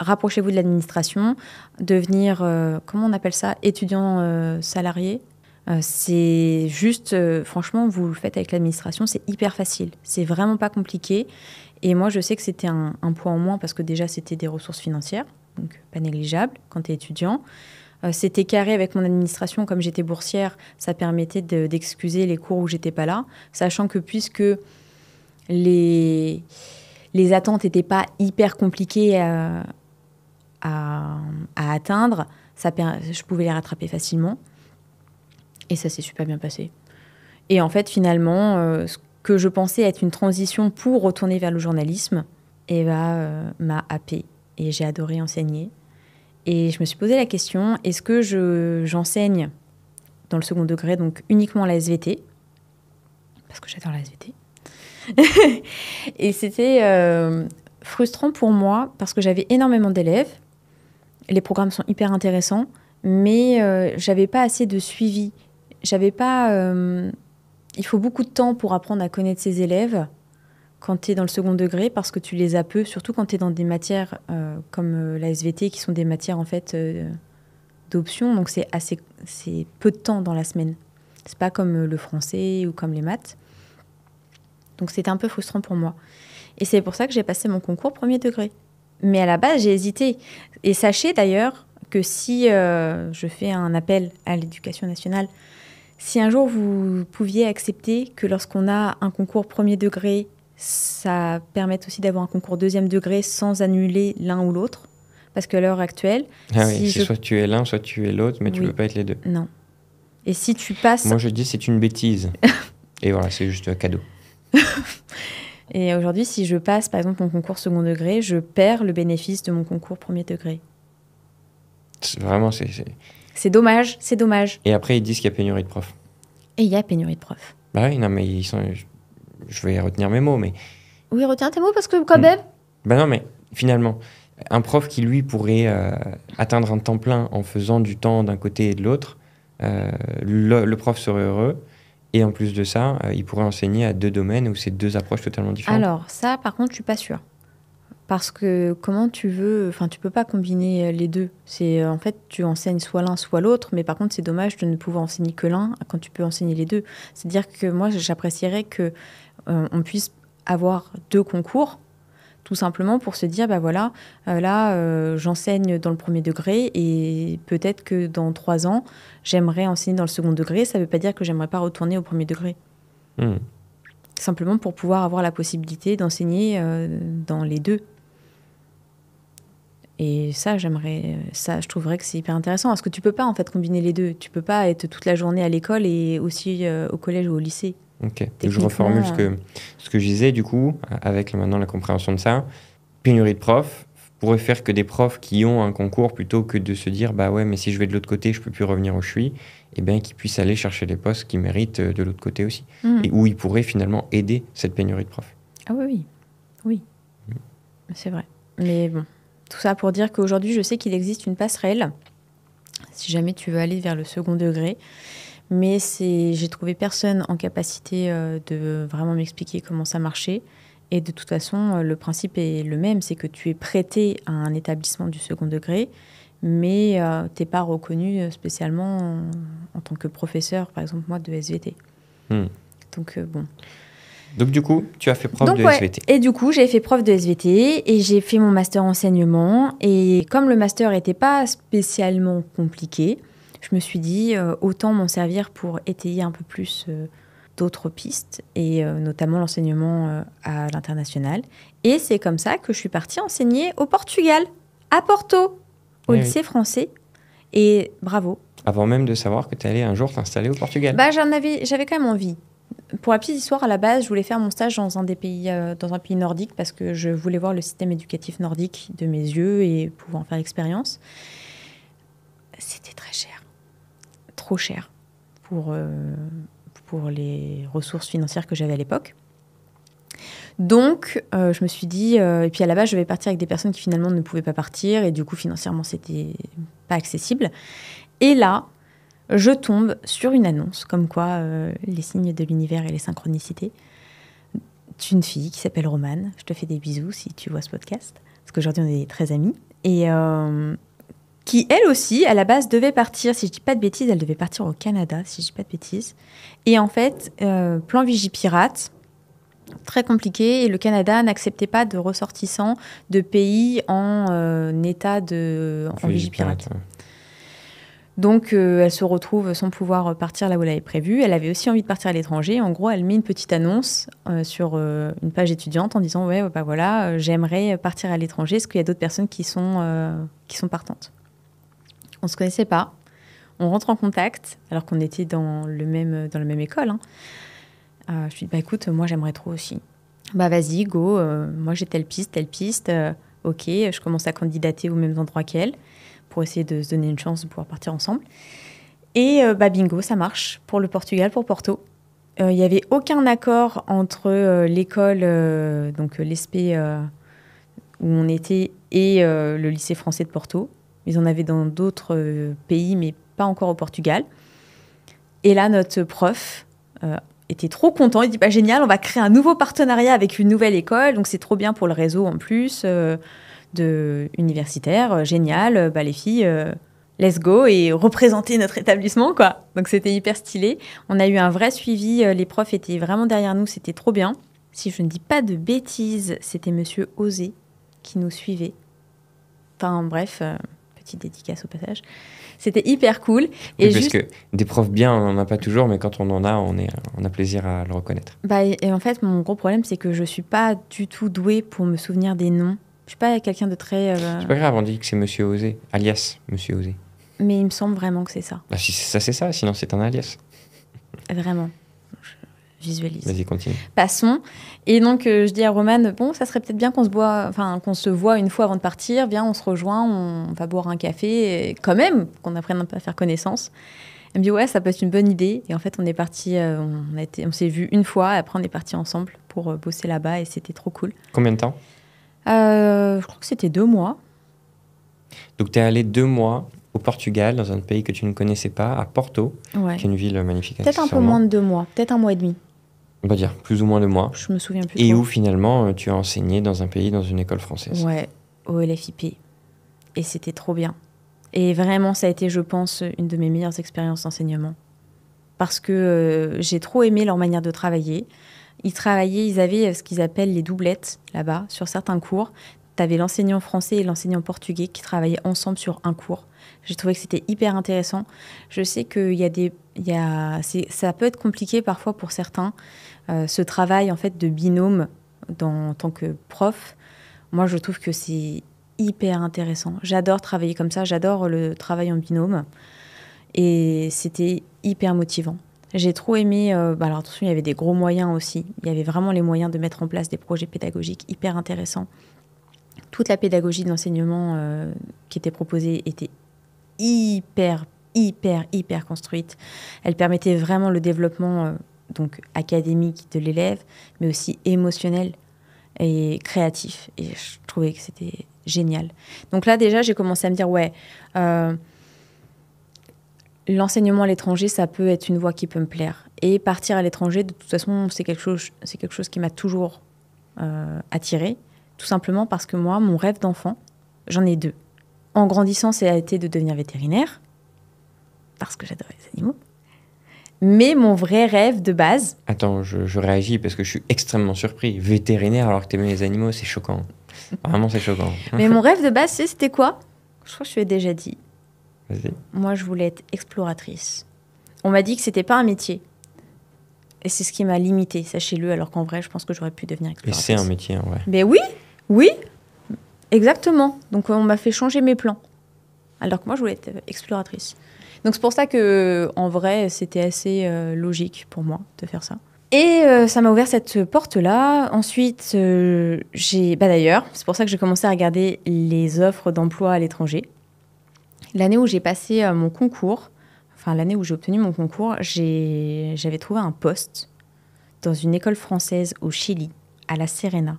rapprochez-vous de l'administration, devenir, comment on appelle ça, étudiant salarié. C'est juste, franchement, vous le faites avec l'administration, c'est hyper facile. C'est vraiment pas compliqué. Et moi, je sais que c'était un point en moins parce que déjà, c'était des ressources financières, donc pas négligeables quand tu es étudiant. C'était carré avec mon administration, comme j'étais boursière, ça permettait d'excuser les cours où j'étais pas là, sachant que puisque les attentes n'étaient pas hyper compliquées à atteindre, je pouvais les rattraper facilement. Et ça s'est super bien passé. Et en fait, finalement, ce que je pensais être une transition pour retourner vers le journalisme, m'a happée. Et j'ai adoré enseigner. Et je me suis posé la question, est-ce que j'enseigne dans le second degré, donc uniquement la SVT, parce que j'adore la SVT. Et c'était frustrant pour moi, parce que j'avais énormément d'élèves. Les programmes sont hyper intéressants, mais j'avais pas assez de suivi. J'avais pas... il faut beaucoup de temps pour apprendre à connaître ses élèves quand tu es dans le second degré, parce que tu les as peu, surtout quand tu es dans des matières comme la SVT, qui sont des matières en fait d'option, donc c'est peu de temps dans la semaine. C'est pas comme le français ou comme les maths. Donc c'était un peu frustrant pour moi. Et c'est pour ça que j'ai passé mon concours premier degré. Mais à la base, j'ai hésité. Et sachez d'ailleurs que si je fais un appel à l'éducation nationale, si un jour vous pouviez accepter que lorsqu'on a un concours premier degré, ça permet aussi d'avoir un concours deuxième degré sans annuler l'un ou l'autre. Parce qu'à l'heure actuelle... soit tu es l'un, soit tu es l'autre, mais tu ne peux pas être les deux. Non. Et si tu passes... Moi, je dis c'est une bêtise. Et voilà, c'est juste un cadeau. Et aujourd'hui, si je passe, par exemple, mon concours second degré, je perds le bénéfice de mon concours premier degré. Vraiment, c'est dommage, c'est dommage. Et après, ils disent qu'il y a pénurie de profs. Et il y a pénurie de profs. Bah oui, non, mais je vais retenir mes mots, mais... Oui, retiens tes mots, parce que quand même... Bah non, mais finalement, un prof qui, lui, pourrait atteindre un temps plein en faisant du temps d'un côté et de l'autre, le prof serait heureux. Et en plus de ça, il pourrait enseigner à deux domaines où c'est deux approches totalement différentes. Alors, ça, par contre, je suis pas sûre. Parce que comment tu veux... Enfin, tu peux pas combiner les deux. C'est en fait, tu enseignes soit l'un, soit l'autre. Mais par contre, c'est dommage de ne pouvoir enseigner que l'un quand tu peux enseigner les deux. C'est-à-dire que moi, j'apprécierais qu'on puisse avoir deux concours, tout simplement pour se dire, bah voilà, j'enseigne dans le premier degré et peut-être que dans 3 ans, j'aimerais enseigner dans le second degré. Ça ne veut pas dire que j'aimerais pas retourner au premier degré. Simplement pour pouvoir avoir la possibilité d'enseigner dans les deux. Et ça, je trouverais que c'est hyper intéressant. Parce que tu peux pas, en fait, combiner les deux. Tu peux pas être toute la journée à l'école et aussi au collège ou au lycée. Ok. Je reformule ce que je disais, du coup, avec maintenant la compréhension de ça. Pénurie de profs pourrait faire que des profs qui ont un concours, plutôt que de se dire, bah ouais, mais si je vais de l'autre côté, je peux plus revenir où je suis, et bien qu'ils puissent aller chercher les postes qui méritent de l'autre côté aussi. Et où ils pourraient finalement aider cette pénurie de profs. Ah oui. C'est vrai. Mais bon, tout ça pour dire qu'aujourd'hui, je sais qu'il existe une passerelle, si jamais tu veux aller vers le second degré. Mais j'ai trouvé personne en capacité de vraiment m'expliquer comment ça marchait. Et de toute façon, le principe est le même, c'est que tu es prêté à un établissement du second degré, mais tu n'es pas reconnu spécialement en tant que professeur, par exemple moi, de SVT. Donc bon. Donc du coup, tu as fait prof de SVT. Et du coup, j'ai fait prof de SVT et j'ai fait mon master enseignement. Et comme le master n'était pas spécialement compliqué, je me suis dit autant m'en servir pour étayer un peu plus d'autres pistes, et notamment l'enseignement à l'international. Et c'est comme ça que je suis partie enseigner au Portugal, à Porto, au lycée français. Et bravo. Avant même de savoir que tu allais un jour t'installer au Portugal. J'avais quand même envie. Pour la petite histoire, à la base, je voulais faire mon stage dans un pays nordique parce que je voulais voir le système éducatif nordique de mes yeux et pouvoir en faire l'expérience. C'était très cher. Trop cher pour les ressources financières que j'avais à l'époque. Donc, je me suis dit... et puis à la base, je devais partir avec des personnes qui finalement ne pouvaient pas partir. Et du coup, financièrement, c'était pas accessible. Et là, je tombe sur une annonce, comme quoi les signes de l'univers et les synchronicités, d'une fille qui s'appelle Romane. Je te fais des bisous si tu vois ce podcast, parce qu'aujourd'hui, on est très amis. Et qui, elle aussi, à la base, devait partir, si je dis pas de bêtises, elle devait partir au Canada, si je dis pas de bêtises. Et en fait, plan Vigipirate, très compliqué, et le Canada n'acceptait pas de ressortissants de pays en état de Vigipirate. Ouais. Donc, elle se retrouve sans pouvoir partir là où elle avait prévu. Elle avait aussi envie de partir à l'étranger. En gros, elle met une petite annonce sur une page étudiante en disant « Ouais, bah voilà, j'aimerais partir à l'étranger. Est-ce qu'il y a d'autres personnes qui sont partantes ?» On ne se connaissait pas. On rentre en contact, alors qu'on était dans la même école. Hein. Je lui dis « Bah écoute, moi, j'aimerais trop aussi. » Bah vas-y, go. Moi, j'ai telle piste. Ok, je commence à candidater aux mêmes endroits qu'elle, pour essayer de se donner une chance de pouvoir partir ensemble. Et bingo, ça marche pour le Portugal, pour Porto. Il n'y avait aucun accord entre l'école, donc l'ESP où on était, et le lycée français de Porto. Ils en avaient dans d'autres pays, mais pas encore au Portugal. Et là, notre prof était trop content. Il dit « Génial, on va créer un nouveau partenariat avec une nouvelle école. Donc, c'est trop bien pour le réseau en plus. Universitaire, génial, les filles, let's go, et représenter notre établissement, quoi. Donc c'était hyper stylé. On a eu un vrai suivi, les profs étaient vraiment derrière nous, c'était trop bien. Si je ne dis pas de bêtises, c'était monsieur Osé qui nous suivait. Enfin bref, petite dédicace au passage. C'était hyper cool. Et parce que des profs bien, on n'en a pas toujours, mais quand on en a, on a plaisir à le reconnaître. Et en fait, mon gros problème, c'est que je ne suis pas du tout douée pour me souvenir des noms. Je suis pas quelqu'un de très... C'est pas grave, on dit que c'est Monsieur Osé, alias Monsieur Osé. Mais il me semble vraiment que c'est ça. Bah, si c'est ça, c'est ça, sinon c'est un alias. Vraiment. Je visualise. Vas-y, continue. Passons. Et donc, je dis à Romane, bon, ça serait peut-être bien qu'on se voit une fois avant de partir. Viens, on se rejoint, on va boire un café, et quand même, qu'on apprenne un peu à faire connaissance. Elle me dit, ouais, ça peut être une bonne idée. Et en fait, on est parti, on s'est vu une fois, et après, on est parti ensemble pour bosser là-bas, et c'était trop cool. Combien de temps ? Je crois que c'était 2 mois. Donc, tu es allé 2 mois au Portugal, dans un pays que tu ne connaissais pas, à Porto, ouais. qui est une ville magnifique. Peut-être un peu moins de 2 mois, peut-être 1 mois et demi. On va dire plus ou moins 2 mois. Je me souviens plus. Et trop. où finalement, tu as enseigné dans un pays, dans une école française. Ouais, au LFIP. Et c'était trop bien. Et vraiment, ça a été, je pense, une de mes meilleures expériences d'enseignement. Parce que j'ai trop aimé leur manière de travailler. Ils avaient ce qu'ils appellent les doublettes, là-bas, sur certains cours. Tu avais l'enseignant français et l'enseignant portugais qui travaillaient ensemble sur un cours. J'ai trouvé que c'était hyper intéressant. Je sais que ça peut être compliqué parfois pour certains, ce travail en fait, de binôme en tant que prof. Moi, je trouve que c'est hyper intéressant. J'adore travailler comme ça, j'adore le travail en binôme. Et c'était hyper motivant. J'ai trop aimé... alors attention, il y avait des gros moyens aussi. Il y avait vraiment les moyens de mettre en place des projets pédagogiques hyper intéressants. Toute la pédagogie de l'enseignement qui était proposée était hyper construite. Elle permettait vraiment le développement donc académique de l'élève, mais aussi émotionnel et créatif. Et je trouvais que c'était génial. Donc là, déjà, j'ai commencé à me dire, l'enseignement à l'étranger, ça peut être une voie qui peut me plaire. Et partir à l'étranger, de toute façon, c'est quelque chose qui m'a toujours attirée. Tout simplement parce que moi, mon rêve d'enfant, j'en ai 2. En grandissant, ça a été de devenir vétérinaire, parce que j'adorais les animaux. Mais mon vrai rêve de base... Attends, je réagis parce que je suis extrêmement surpris. Vétérinaire alors que t'aimais les animaux, c'est choquant. Vraiment, c'est choquant. Mais mon rêve de base, c'était quoi? Je crois que je te l'ai déjà dit. Vas-y. Moi, je voulais être exploratrice. On m'a dit que c'était pas un métier. Et c'est ce qui m'a limitée, sachez-le, alors qu'en vrai, je pense que j'aurais pu devenir Et exploratrice. c'est un métier, en vrai. Mais oui, exactement. Donc, on m'a fait changer mes plans. Alors que moi, je voulais être exploratrice. Donc, c'est pour ça que, en vrai, c'était assez logique pour moi de faire ça. Et ça m'a ouvert cette porte-là. Ensuite, d'ailleurs, c'est pour ça que j'ai commencé à regarder les offres d'emploi à l'étranger. L'année où j'ai passé mon concours, enfin l'année où j'ai obtenu mon concours, j'avais trouvé un poste dans une école française au Chili, à La Serena.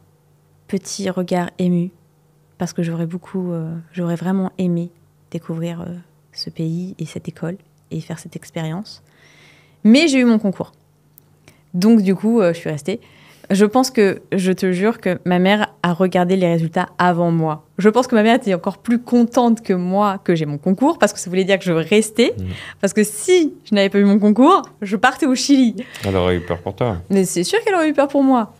Petit regard ému, parce que j'aurais vraiment aimé découvrir ce pays et cette école et faire cette expérience. Mais j'ai eu mon concours. Donc du coup, je suis restée. Je te jure que ma mère a regardé les résultats avant moi. Je pense que ma mère était encore plus contente que moi que j'ai mon concours, parce que ça voulait dire que je restais. Parce que si je n'avais pas eu mon concours, je partais au Chili. Elle aurait eu peur pour toi. Mais c'est sûr qu'elle aurait eu peur pour moi.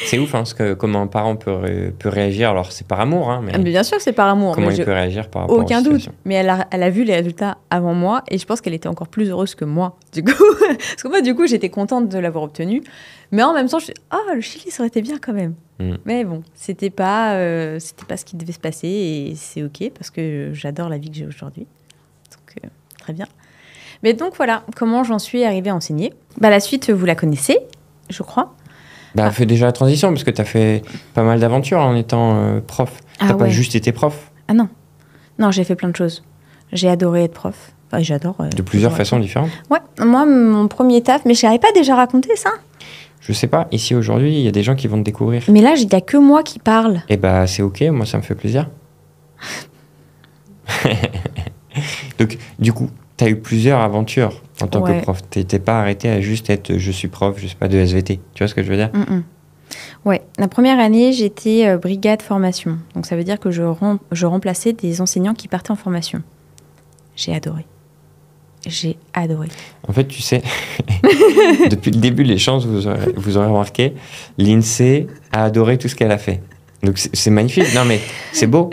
C'est ouf, hein, parce que comment un parent peut réagir. Alors, c'est par amour, hein, mais bien sûr que c'est par amour. comment il peut réagir par rapport à aucun la doute. situation. Mais elle a vu les résultats avant moi, et je pense qu'elle était encore plus heureuse que moi, du coup. Parce que moi, du coup, j'étais contente de l'avoir obtenu. Mais en même temps, je me suis dit, le Chili, ça aurait été bien quand même. Mais bon, c'était pas ce qui devait se passer, et c'est OK, parce que j'adore la vie que j'ai aujourd'hui. Donc, très bien. Mais donc, voilà, comment j'en suis arrivée à enseigner. La suite, vous la connaissez, je crois. Fais déjà la transition, parce que tu as fait pas mal d'aventures en étant prof. T'as pas juste été prof. Ah non. Non, j'ai fait plein de choses. J'ai adoré être prof. Enfin, j'adore. De plusieurs façons différentes. Ouais, moi, mon premier taf, mais je n'avais pas déjà raconté ça. Je sais pas, ici aujourd'hui, il y a des gens qui vont te découvrir. Mais là, il n'y a que moi qui parle. Et c'est OK, moi ça me fait plaisir. Donc, du coup, tu as eu plusieurs aventures en tant que prof. Tu n'étais pas arrêté à juste être je suis prof, je sais pas, de SVT. Tu vois ce que je veux dire? Ouais, la première année, j'étais brigade formation. Donc ça veut dire que je remplaçais des enseignants qui partaient en formation. J'ai adoré. En fait, tu sais, depuis le début de l'échange, vous aurez remarqué, l'INSEE a adoré tout ce qu'elle a fait. Donc c'est magnifique. Non mais c'est beau.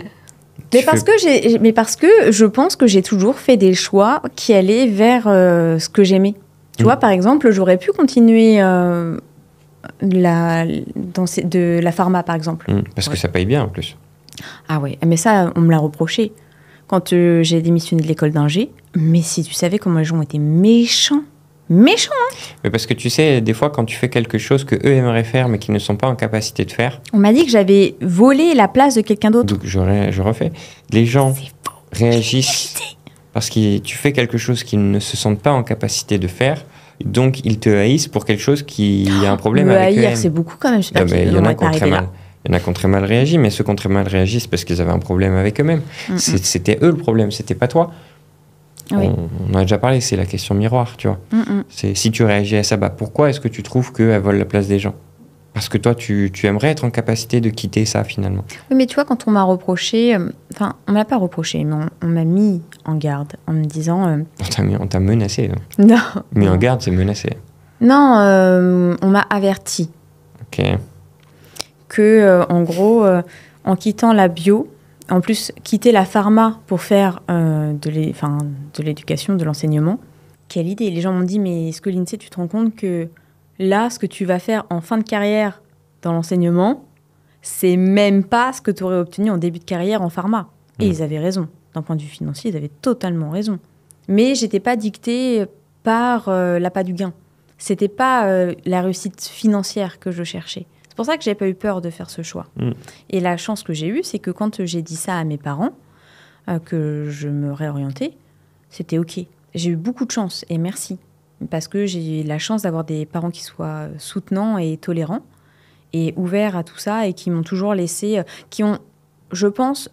Mais parce que je pense que j'ai toujours fait des choix qui allaient vers ce que j'aimais. Tu vois, par exemple, j'aurais pu continuer de la pharma, par exemple. Parce que ça paye bien, en plus. Ah ouais, mais ça, on me l'a reproché. Quand j'ai démissionné de l'école d'ingé, mais si tu savais comment les gens étaient méchants. Méchants, hein. Mais parce que tu sais, des fois, quand tu fais quelque chose que eux aimeraient faire, mais qu'ils ne sont pas en capacité de faire... On m'a dit que j'avais volé la place de quelqu'un d'autre. Donc, je refais. Les gens réagissent parce que tu fais quelque chose qu'ils ne se sentent pas en capacité de faire, donc ils te haïssent pour quelque chose qui a un problème avec eux. Haïr, c'est beaucoup quand même. Il y en a qui ont très mal. Il y en a qui ont très mal réagi, mais ceux qui ont très mal réagi, c'est parce qu'ils avaient un problème avec eux-mêmes. C'était eux le problème, c'était pas toi. Oui. On a déjà parlé, c'est la question miroir, tu vois. C'est si tu réagis à ça, pourquoi est-ce que tu trouves qu'elle vole la place des gens? Parce que toi, tu aimerais être en capacité de quitter ça, finalement. Oui, mais tu vois, quand on m'a reproché... Enfin, on ne m'a pas reproché, mais on m'a mis en garde en me disant... On t'a menacé. Hein. Non. Mais en garde, c'est menacé. Non, on m'a averti. OK. Que, en gros, en quittant la bio... En plus, quitter la pharma pour faire de l'éducation, de l'enseignement, quelle idée. Les gens m'ont dit, mais est-ce que l'INSEE, tu te rends compte que là, ce que tu vas faire en fin de carrière dans l'enseignement, c'est même pas ce que tu aurais obtenu en début de carrière en pharma. Et ils avaient raison. D'un point de vue financier, ils avaient totalement raison. Mais j'étais pas dictée par l'appât du gain. C'était pas la réussite financière que je cherchais. C'est pour ça que j'ai pas eu peur de faire ce choix. Et la chance que j'ai eue, c'est que quand j'ai dit ça à mes parents, que je me réorientais, c'était OK. J'ai eu beaucoup de chance et merci. Parce que j'ai eu la chance d'avoir des parents qui soient soutenants et tolérants et ouverts à tout ça et qui m'ont toujours laissé, qui ont, je pense,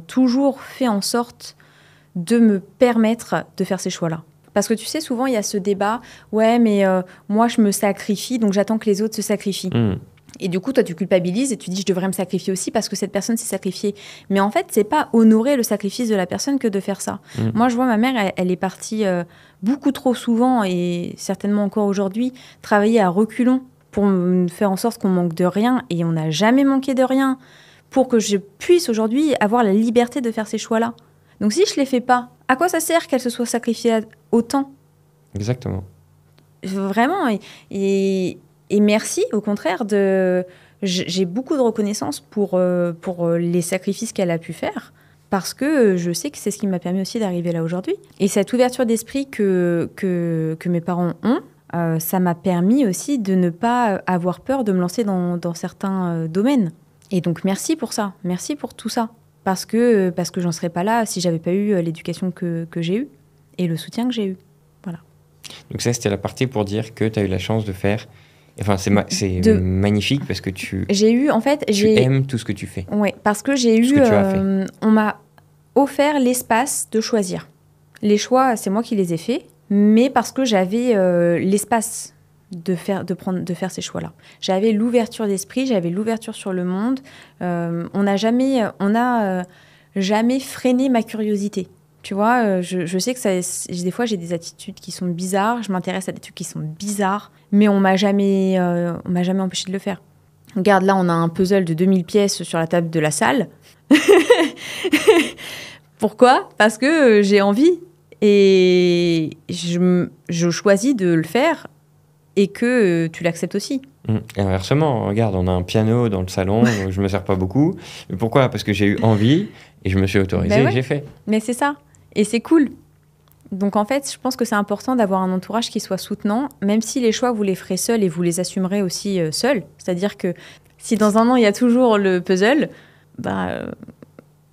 toujours fait en sorte de me permettre de faire ces choix-là. Parce que tu sais, souvent, il y a ce débat, ouais, mais moi, je me sacrifie, donc j'attends que les autres se sacrifient. Et du coup, toi, tu culpabilises et tu dis, je devrais me sacrifier aussi parce que cette personne s'est sacrifiée. Mais en fait, c'est pas honorer le sacrifice de la personne que de faire ça. Moi, je vois ma mère, elle est partie beaucoup trop souvent et certainement encore aujourd'hui, travailler à reculons pour faire en sorte qu'on manque de rien. Et on n'a jamais manqué de rien pour que je puisse aujourd'hui avoir la liberté de faire ces choix-là. Donc si je ne les fais pas, à quoi ça sert qu'elle se soit sacrifiée autant ? Exactement. Vraiment. Et merci, au contraire, j'ai beaucoup de reconnaissance pour les sacrifices qu'elle a pu faire, parce que je sais que c'est ce qui m'a permis aussi d'arriver là aujourd'hui. Et cette ouverture d'esprit que mes parents ont, ça m'a permis aussi de ne pas avoir peur de me lancer dans certains domaines. Et donc merci pour ça, merci pour tout ça. Parce que j'en serais pas là si j'avais pas eu l'éducation que j'ai eue et le soutien que j'ai eu. Voilà. Donc ça, c'était la partie pour dire que tu as eu la chance de faire... Enfin, c'est magnifique parce que tu aimes tout ce que tu fais. Oui, parce que j'ai eu... on m'a offert l'espace de choisir. Les choix, c'est moi qui les ai faits, mais parce que j'avais l'espace de faire ces choix-là. J'avais l'ouverture d'esprit, j'avais l'ouverture sur le monde. On n'a jamais freiné ma curiosité. Tu vois, je sais que des fois, j'ai des attitudes qui sont bizarres. Je m'intéresse à des trucs qui sont bizarres. Mais on m'a jamais empêché de le faire. Regarde, là, on a un puzzle de 2000 pièces sur la table de la salle. Pourquoi ? Parce que j'ai envie. Et je choisis de le faire et que tu l'acceptes aussi. Et inversement, regarde, on a un piano dans le salon, je ne me sers pas beaucoup. Mais pourquoi ? Parce que j'ai eu envie et je me suis autorisé et j'ai fait. Mais c'est ça. Et c'est cool. Donc en fait, je pense que c'est important d'avoir un entourage qui soit soutenant, même si les choix, vous les ferez seuls et vous les assumerez aussi seuls. C'est-à-dire que si dans un an, il y a toujours le puzzle,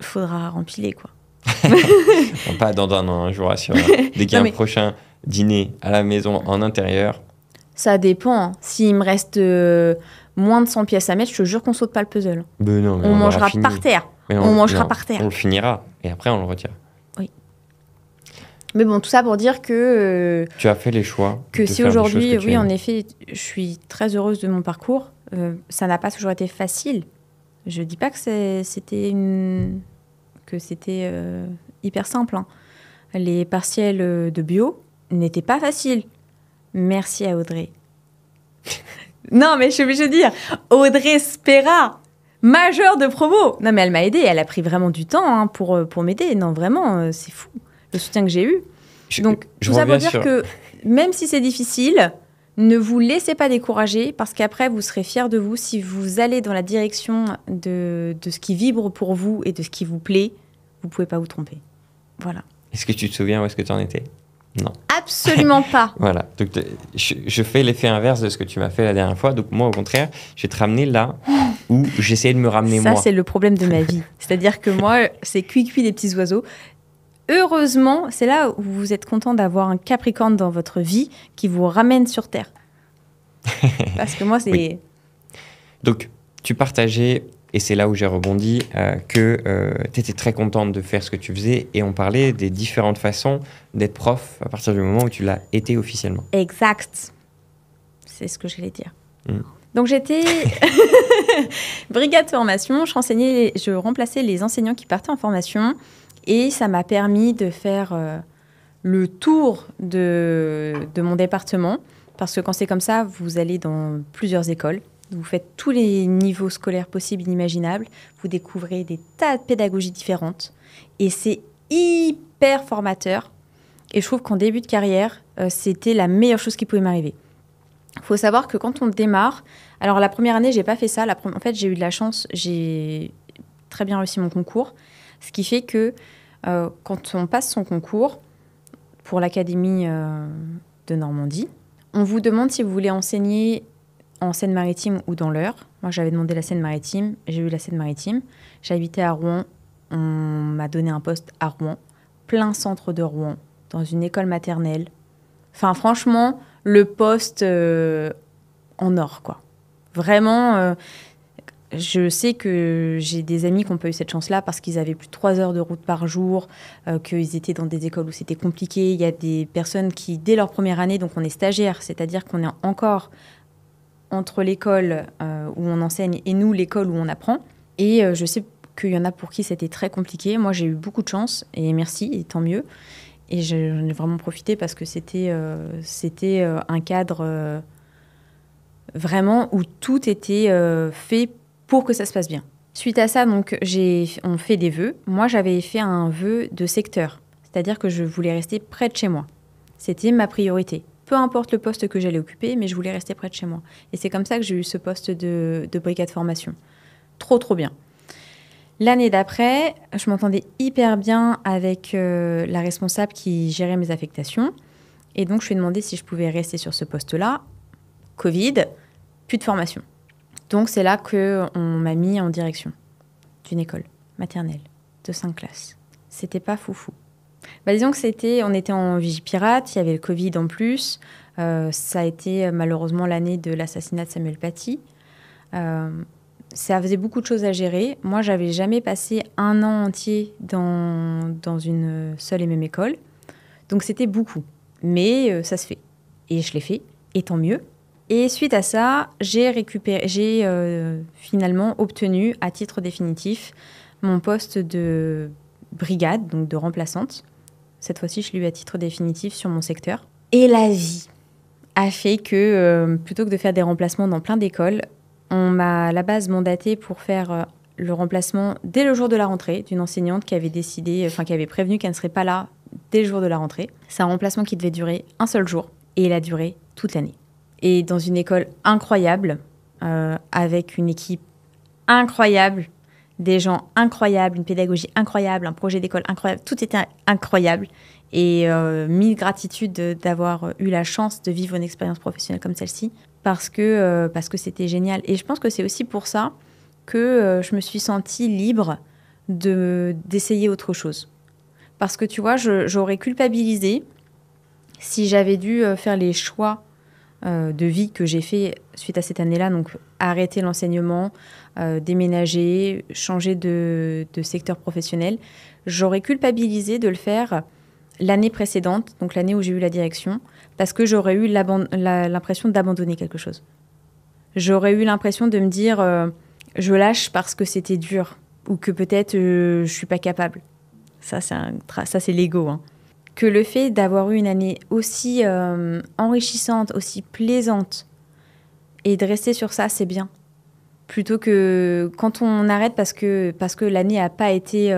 faudra rempiler, quoi. Pas dans un an, je vous rassure. Dès qu'il y a un prochain dîner à la maison en intérieur... Ça dépend. S'il me reste moins de 100 pièces à mettre, je te jure qu'on saute pas le puzzle. Mais non, mais on mangera par terre. On mangera par terre. On le finira et après on le retire. Oui. Mais bon, tout ça pour dire que... tu as fait les choix. Que si aujourd'hui, oui, en effet, je suis très heureuse de mon parcours. Ça n'a pas toujours été facile. Je dis pas que c'était hyper simple. Hein. Les partiels de bio n'étaient pas faciles. Merci à Audrey. Non, mais je suis obligée de dire, Audrey Spera, majeure de promo. Non, mais elle m'a aidée. Elle a pris vraiment du temps pour m'aider. Non, vraiment, c'est fou. Le soutien que j'ai eu. Donc, tout ça pour dire que même si c'est difficile, ne vous laissez pas décourager parce qu'après, vous serez fiers de vous. Si vous allez dans la direction de ce qui vibre pour vous et de ce qui vous plaît, vous ne pouvez pas vous tromper. Voilà. Est-ce que tu te souviens où est-ce que tu en étais ? Non. Absolument pas. Voilà. Donc, je fais l'effet inverse de ce que tu m'as fait la dernière fois. Donc, moi, au contraire, je vais te ramener là où j'essayais de me ramener moi. Ça, c'est le problème de ma vie. C'est-à-dire que moi, c'est cuit des petits oiseaux. Heureusement, c'est là où vous êtes content d'avoir un Capricorne dans votre vie qui vous ramène sur Terre. Parce que moi, c'est... Oui. Donc, tu partageais, et c'est là où j'ai rebondi, que tu étais très contente de faire ce que tu faisais, et on parlait des différentes façons d'être prof à partir du moment où tu l'as été officiellement. Exact. C'est ce que j'allais dire. Donc, j'étais brigade de formation, je remplaçais les enseignants qui partaient en formation, et ça m'a permis de faire le tour de mon département, parce que quand c'est comme ça, vous allez dans plusieurs écoles, vous faites tous les niveaux scolaires possibles, inimaginables, vous découvrez des tas de pédagogies différentes, et c'est hyper formateur. Et je trouve qu'en début de carrière, c'était la meilleure chose qui pouvait m'arriver. Il faut savoir que quand on démarre, alors la première année, j'ai pas fait ça. En fait, j'ai eu de la chance, j'ai très bien réussi mon concours, ce qui fait que quand on passe son concours pour l'Académie de Normandie, on vous demande si vous voulez enseigner en Seine-Maritime ou dans l'Eure. Moi, j'avais demandé la Seine-Maritime, j'ai eu la Seine-Maritime. J'habitais à Rouen, on m'a donné un poste à Rouen, plein centre de Rouen, dans une école maternelle. Enfin, franchement, le poste en or, quoi. Vraiment, je sais que j'ai des amis qui n'ont pas eu cette chance-là parce qu'ils avaient plus de 3 heures de route par jour, qu'ils étaient dans des écoles où c'était compliqué. Il y a des personnes qui, dès leur première année, donc on est stagiaire, c'est-à-dire qu'on est encore entre l'école où on enseigne et nous, l'école où on apprend. Et je sais qu'il y en a pour qui c'était très compliqué. Moi, j'ai eu beaucoup de chance, et merci, et tant mieux. Et j'en ai vraiment profité parce que c'était un cadre vraiment où tout était fait pour que ça se passe bien. Suite à ça, donc, on fait des vœux. Moi, j'avais fait un vœu de secteur, c'est-à-dire que je voulais rester près de chez moi. C'était ma priorité. Peu importe le poste que j'allais occuper, mais je voulais rester près de chez moi. Et c'est comme ça que j'ai eu ce poste de brigade formation. Trop, trop bien. L'année d'après, je m'entendais hyper bien avec la responsable qui gérait mes affectations. Et donc, je lui ai demandé si je pouvais rester sur ce poste-là. Covid, plus de formation. Donc, c'est là qu'on m'a mis en direction d'une école maternelle de 5 classes. C'était pas foufou. Disons que on était en Vigipirate, il y avait le Covid en plus. Ça a été malheureusement l'année de l'assassinat de Samuel Paty. Ça faisait beaucoup de choses à gérer. Moi, j'avais jamais passé un an entier dans une seule et même école. Donc, c'était beaucoup. Mais ça se fait. Et je l'ai fait, et tant mieux. Et suite à ça, j'ai finalement obtenu, à titre définitif, mon poste de brigade, donc de remplaçante. Cette fois-ci, je l'ai eu à titre définitif sur mon secteur. Et la vie a fait que, plutôt que de faire des remplacements dans plein d'écoles, on m'a à la base mandatée pour faire le remplacement dès le jour de la rentrée d'une enseignante qui avait qui avait prévenu qu'elle ne serait pas là dès le jour de la rentrée. C'est un remplacement qui devait durer un seul jour et il a duré toute l'année. Et dans une école incroyable, avec une équipe incroyable, des gens incroyables, une pédagogie incroyable, un projet d'école incroyable, tout était incroyable. Et mille gratitudes d'avoir eu la chance de vivre une expérience professionnelle comme celle-ci, parce que c'était génial. Et je pense que c'est aussi pour ça que je me suis sentie libre d'essayer autre chose. Parce que tu vois, j'aurais culpabilisé si j'avais dû faire les choix de vie que j'ai fait suite à cette année-là, donc arrêter l'enseignement, déménager, changer de secteur professionnel. J'aurais culpabilisé de le faire l'année précédente, donc l'année où j'ai eu la direction, parce que j'aurais eu l'impression d'abandonner quelque chose. J'aurais eu l'impression de me dire je lâche parce que c'était dur, ou que peut-être je suis pas capable. Ça, c'est l'ego, hein. Que le fait d'avoir eu une année aussi enrichissante, aussi plaisante, et de rester sur ça, c'est bien. Plutôt que quand on arrête parce que l'année n'a pas été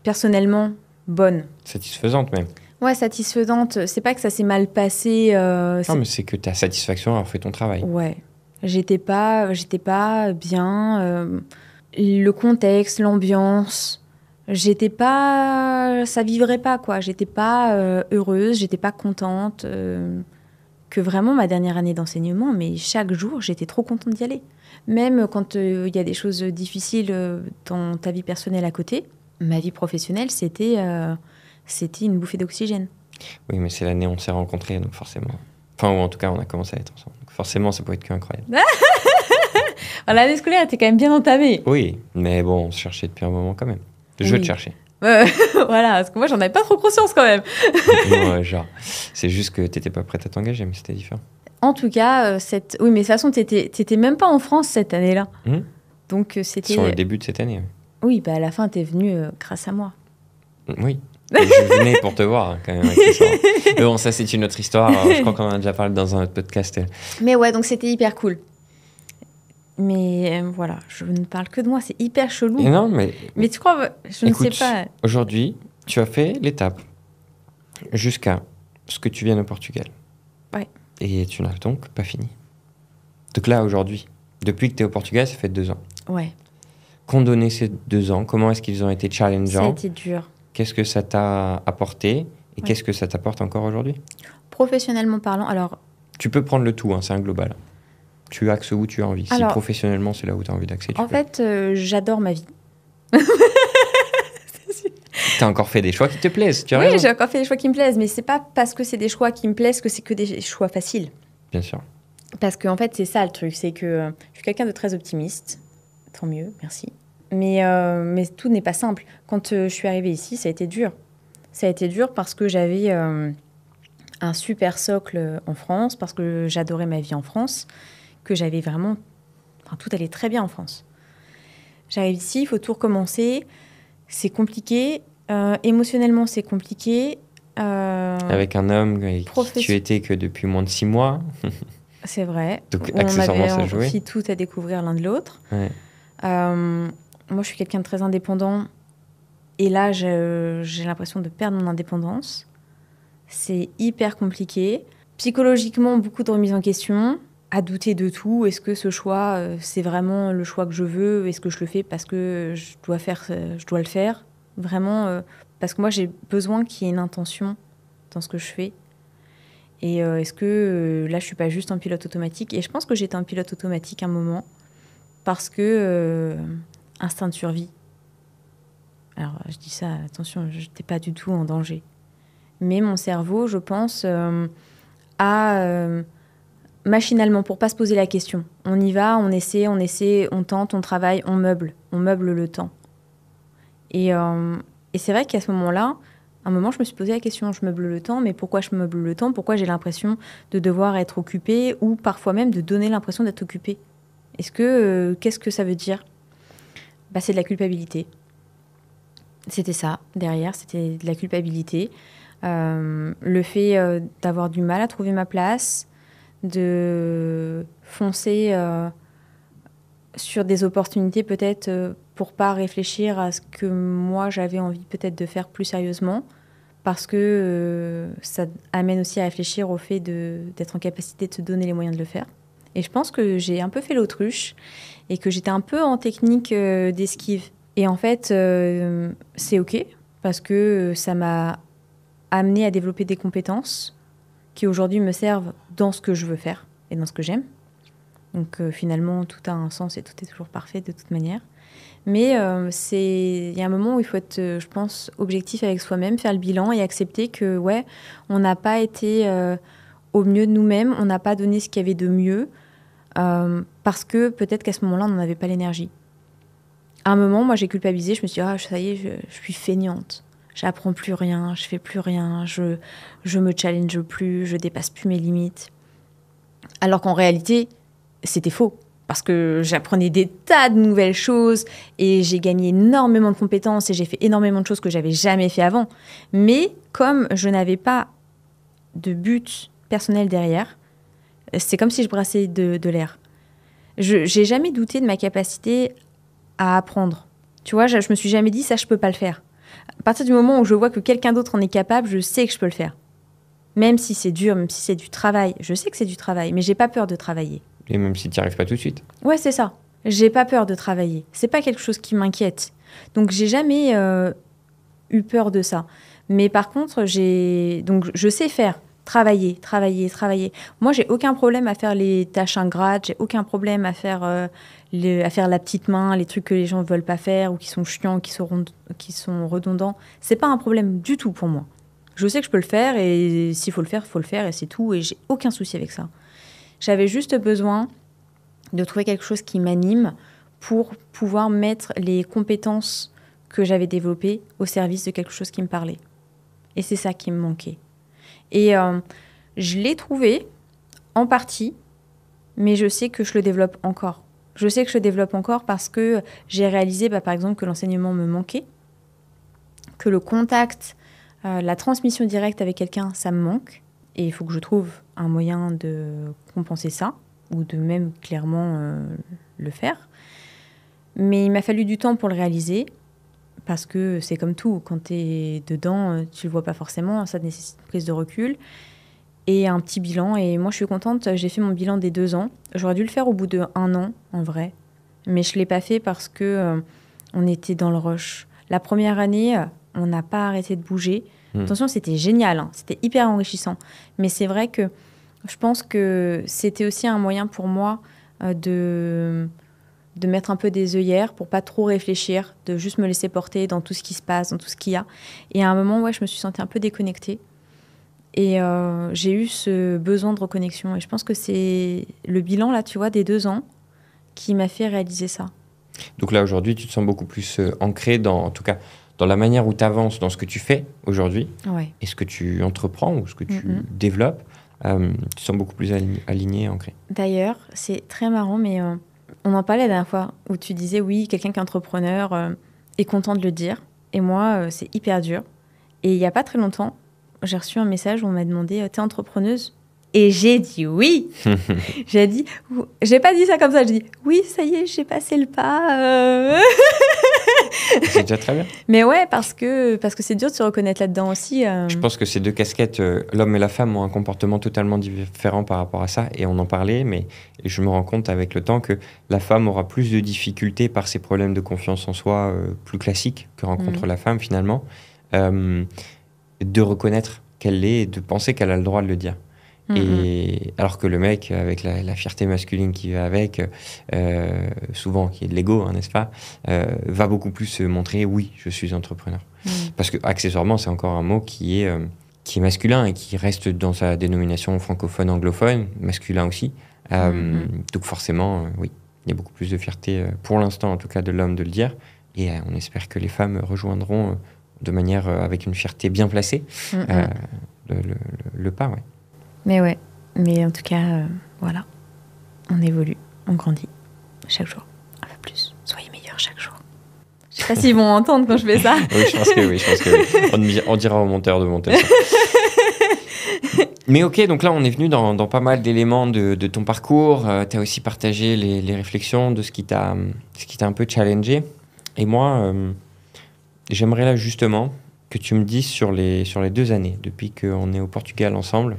personnellement bonne. Satisfaisante même. Ouais, satisfaisante. C'est pas que ça s'est mal passé. Non, mais c'est que tu as satisfaction à avoir fait ton travail. Ouais. J'étais pas bien. Le contexte, l'ambiance... ça vibrait pas, quoi. J'étais pas heureuse, j'étais pas contente. Que vraiment, ma dernière année d'enseignement, mais chaque jour, j'étais trop contente d'y aller. Même quand il y a des choses difficiles dans ta vie personnelle à côté, ma vie professionnelle, c'était une bouffée d'oxygène. Oui, mais c'est l'année où on s'est rencontrés, donc forcément... Enfin, ou en tout cas, on a commencé à être ensemble. Donc forcément, ça peut être incroyable. Alors, l'année scolaire était quand même bien entamée. Oui, mais bon, on se cherchait depuis un moment quand même. Je te cherchais. Voilà, parce que moi, j'en avais pas trop conscience quand même. Non, genre, c'est juste que t'étais pas prête à t'engager, mais c'était différent. En tout cas, oui, mais de toute façon, t'étais même pas en France cette année-là. Donc, c'était... Sur le début de cette année, oui. Oui, à la fin, t'es venue grâce à moi. Oui. Et je venais pour te voir, quand même, accessoirement. Mais bon, ça, c'est une autre histoire. Je crois qu'on en a déjà parlé dans un autre podcast. Mais ouais, donc c'était hyper cool. Mais voilà, je ne parle que de moi, c'est hyper chelou. Et non, mais tu crois, je ne sais pas. Aujourd'hui, tu as fait l'étape jusqu'à Parce que tu viens au Portugal. Ouais. Et tu n'as donc pas fini. Donc là, aujourd'hui, depuis que tu es au Portugal, ça fait 2 ans. Ouais. Qu'ont donné ces 2 ans? Comment est-ce qu'ils ont été Ça a challengeants? été dur. Qu'est-ce que ça t'a apporté? Et qu'est-ce que ça t'apporte encore aujourd'hui? Professionnellement parlant, alors... Tu peux prendre le tout, hein, c'est un global. Tu axes où tu as envie. Si Alors, professionnellement, c'est là où tu as envie d'axer, tu en peux. fait, j'adore ma vie. Tu as encore fait des choix qui te plaisent, tu as Oui, raison. j'ai encore fait des choix qui me plaisent, mais c'est pas parce que c'est des choix qui me plaisent que c'est que des choix faciles. Bien sûr. Parce qu'en fait, c'est ça le truc, c'est que je suis quelqu'un de très optimiste. Tant mieux, merci. Mais tout n'est pas simple. Quand je suis arrivée ici, ça a été dur. Ça a été dur parce que j'avais un super socle en France, parce que j'adorais ma vie en France, que j'avais vraiment... Enfin, tout allait très bien en France. J'arrive ici, il faut tout recommencer. C'est compliqué. Émotionnellement, c'est compliqué. Avec un homme avec qui tu étais que depuis moins de 6 mois. C'est vrai. Donc, On accessoirement, ça avait jouait. aussi tout à découvrir l'un de l'autre. Ouais. Moi, je suis quelqu'un de très indépendant. Et là, j'ai l'impression de perdre mon indépendance. C'est hyper compliqué. Psychologiquement, beaucoup de remises en question, à douter de tout. Est-ce que ce choix, c'est vraiment le choix que je veux? Est-ce que je le fais parce que je dois le faire? Vraiment, parce que moi, j'ai besoin qu'il y ait une intention dans ce que je fais. Et est-ce que là, je suis pas juste un pilote automatique? Et je pense que j'étais un pilote automatique à un moment, parce que instinct de survie. Alors, je dis ça, attention, je n'étais pas du tout en danger. Mais mon cerveau, je pense, a machinalement, pour pas se poser la question. On y va, on essaie, on tente, on travaille, on meuble le temps. Et c'est vrai qu'à ce moment-là, à un moment, je me suis posé la question, je meuble le temps, mais pourquoi je meuble le temps? Pourquoi j'ai l'impression de devoir être occupée, ou parfois même de donner l'impression d'être occupée? Qu'est-ce que ça veut dire? C'est de la culpabilité. C'était ça, derrière, c'était de la culpabilité. Le fait d'avoir du mal à trouver ma place, de foncer sur des opportunités peut-être pour pas réfléchir à ce que moi j'avais envie peut-être de faire plus sérieusement, parce que ça amène aussi à réfléchir au fait d'être en capacité de se donner les moyens de le faire. Et je pense que j'ai un peu fait l'autruche et que j'étais un peu en technique d'esquive. Et en fait, c'est OK, parce que ça m'a amené à développer des compétences qui aujourd'hui me servent dans ce que je veux faire et dans ce que j'aime. Donc finalement, tout a un sens et tout est toujours parfait de toute manière. Mais il y a un moment où il faut être, je pense, objectif avec soi-même, faire le bilan et accepter que, ouais, on n'a pas été au mieux de nous-mêmes, on n'a pas donné ce qu'il y avait de mieux, parce que peut-être qu'à ce moment-là, on n'en avait pas l'énergie. À un moment, moi, j'ai culpabilisé, je me suis dit, ah, ça y est, je suis feignante. J'apprends plus rien, je fais plus rien, je me challenge plus, je dépasse plus mes limites. Alors qu'en réalité, c'était faux. Parce que j'apprenais des tas de nouvelles choses et j'ai gagné énormément de compétences et j'ai fait énormément de choses que j'avais jamais fait avant. Mais comme je n'avais pas de but personnel derrière, c'est comme si je brassais de l'air. J'ai jamais douté de ma capacité à apprendre. Tu vois, je me suis jamais dit, ça, je peux pas le faire. À partir du moment où je vois que quelqu'un d'autre en est capable, je sais que je peux le faire. Même si c'est dur, même si c'est du travail. Je sais que c'est du travail, mais j'ai pas peur de travailler. Et même si tu n'y arrives pas tout de suite. Ouais, c'est ça. J'ai pas peur de travailler. C'est pas quelque chose qui m'inquiète. Donc, j'ai jamais eu peur de ça. Mais par contre, donc, je sais faire. Travailler. Moi, j'ai aucun problème à faire les tâches ingrates. J'ai aucun problème à faire la petite main, les trucs que les gens ne veulent pas faire ou qui sont chiants, qui sont redondants. C'est pas un problème du tout pour moi. Je sais que je peux le faire et s'il faut le faire et c'est tout. Et j'ai aucun souci avec ça. J'avais juste besoin de trouver quelque chose qui m'anime pour pouvoir mettre les compétences que j'avais développées au service de quelque chose qui me parlait. Et c'est ça qui me manquait. Et je l'ai trouvé en partie, mais je sais que je le développe encore. Je sais que je le développe encore parce que j'ai réalisé, par exemple, que l'enseignement me manquait, que le contact, la transmission directe avec quelqu'un, ça me manque. Et il faut que je trouve un moyen de compenser ça, ou de même clairement le faire. Mais il m'a fallu du temps pour le réaliser, Parce que c'est comme tout, quand tu es dedans, tu le vois pas forcément, ça nécessite une prise de recul et un petit bilan. Et moi, je suis contente, j'ai fait mon bilan des 2 ans. J'aurais dû le faire au bout de 1 an, en vrai. Mais je l'ai pas fait parce que on était dans le rush. La première année, on n'a pas arrêté de bouger. Attention, c'était génial, hein, c'était hyper enrichissant. Mais c'est vrai que je pense que c'était aussi un moyen pour moi de mettre un peu des œillères pour pas trop réfléchir, de juste me laisser porter dans tout ce qui se passe, dans tout ce qu'il y a. Et à un moment, ouais, je me suis sentie un peu déconnectée. Et j'ai eu ce besoin de reconnexion. Et je pense que c'est le bilan, là, tu vois, des 2 ans qui m'a fait réaliser ça. Donc là, aujourd'hui, tu te sens beaucoup plus ancré en tout cas, dans la manière où tu avances, dans ce que tu fais aujourd'hui, Ouais. et ce que tu entreprends ou ce que tu développes. Tu te sens beaucoup plus aligné, ancré. D'ailleurs, c'est très marrant, mais on en parlait la dernière fois, où tu disais, oui, quelqu'un qui est entrepreneur est content de le dire. Et moi, c'est hyper dur. Et il n'y a pas très longtemps, j'ai reçu un message où on m'a demandé, t'es entrepreneuse ? Et j'ai dit oui. J'ai pas dit ça comme ça, j'ai dit oui, ça y est, j'ai passé le pas. C'est déjà très bien. Mais ouais, parce que c'est dur de se reconnaître là-dedans aussi. Je pense que ces 2 casquettes, l'homme et la femme, ont un comportement totalement différent par rapport à ça. Et on en parlait, mais je me rends compte avec le temps que la femme aura plus de difficultés par ses problèmes de confiance en soi plus classiques que rencontre la femme finalement, de reconnaître qu'elle l'est et de penser qu'elle a le droit de le dire. Et alors que le mec, avec la fierté masculine qui va avec, souvent qui est de l'ego, hein, n'est-ce pas, va beaucoup plus se montrer, oui, je suis entrepreneur. Parce que accessoirement, c'est encore un mot qui est masculin et qui reste dans sa dénomination francophone, anglophone, masculin aussi. Donc forcément, oui, il y a beaucoup plus de fierté, pour l'instant en tout cas, de l'homme de le dire. Et on espère que les femmes rejoindront de manière avec une fierté bien placée le pas, ouais. Mais ouais, mais en tout cas, voilà, on évolue, on grandit chaque jour, un peu plus. Soyez meilleurs chaque jour. Je sais pas s'ils vont entendre quand je fais ça. Oui, je pense que oui. On dira au monteur de monter ça. Mais ok, donc là, on est venu dans pas mal d'éléments de ton parcours. Tu as aussi partagé les réflexions de ce qui t'a un peu challengé. Et moi, j'aimerais là justement que tu me dises sur les 2 années, depuis qu'on est au Portugal ensemble,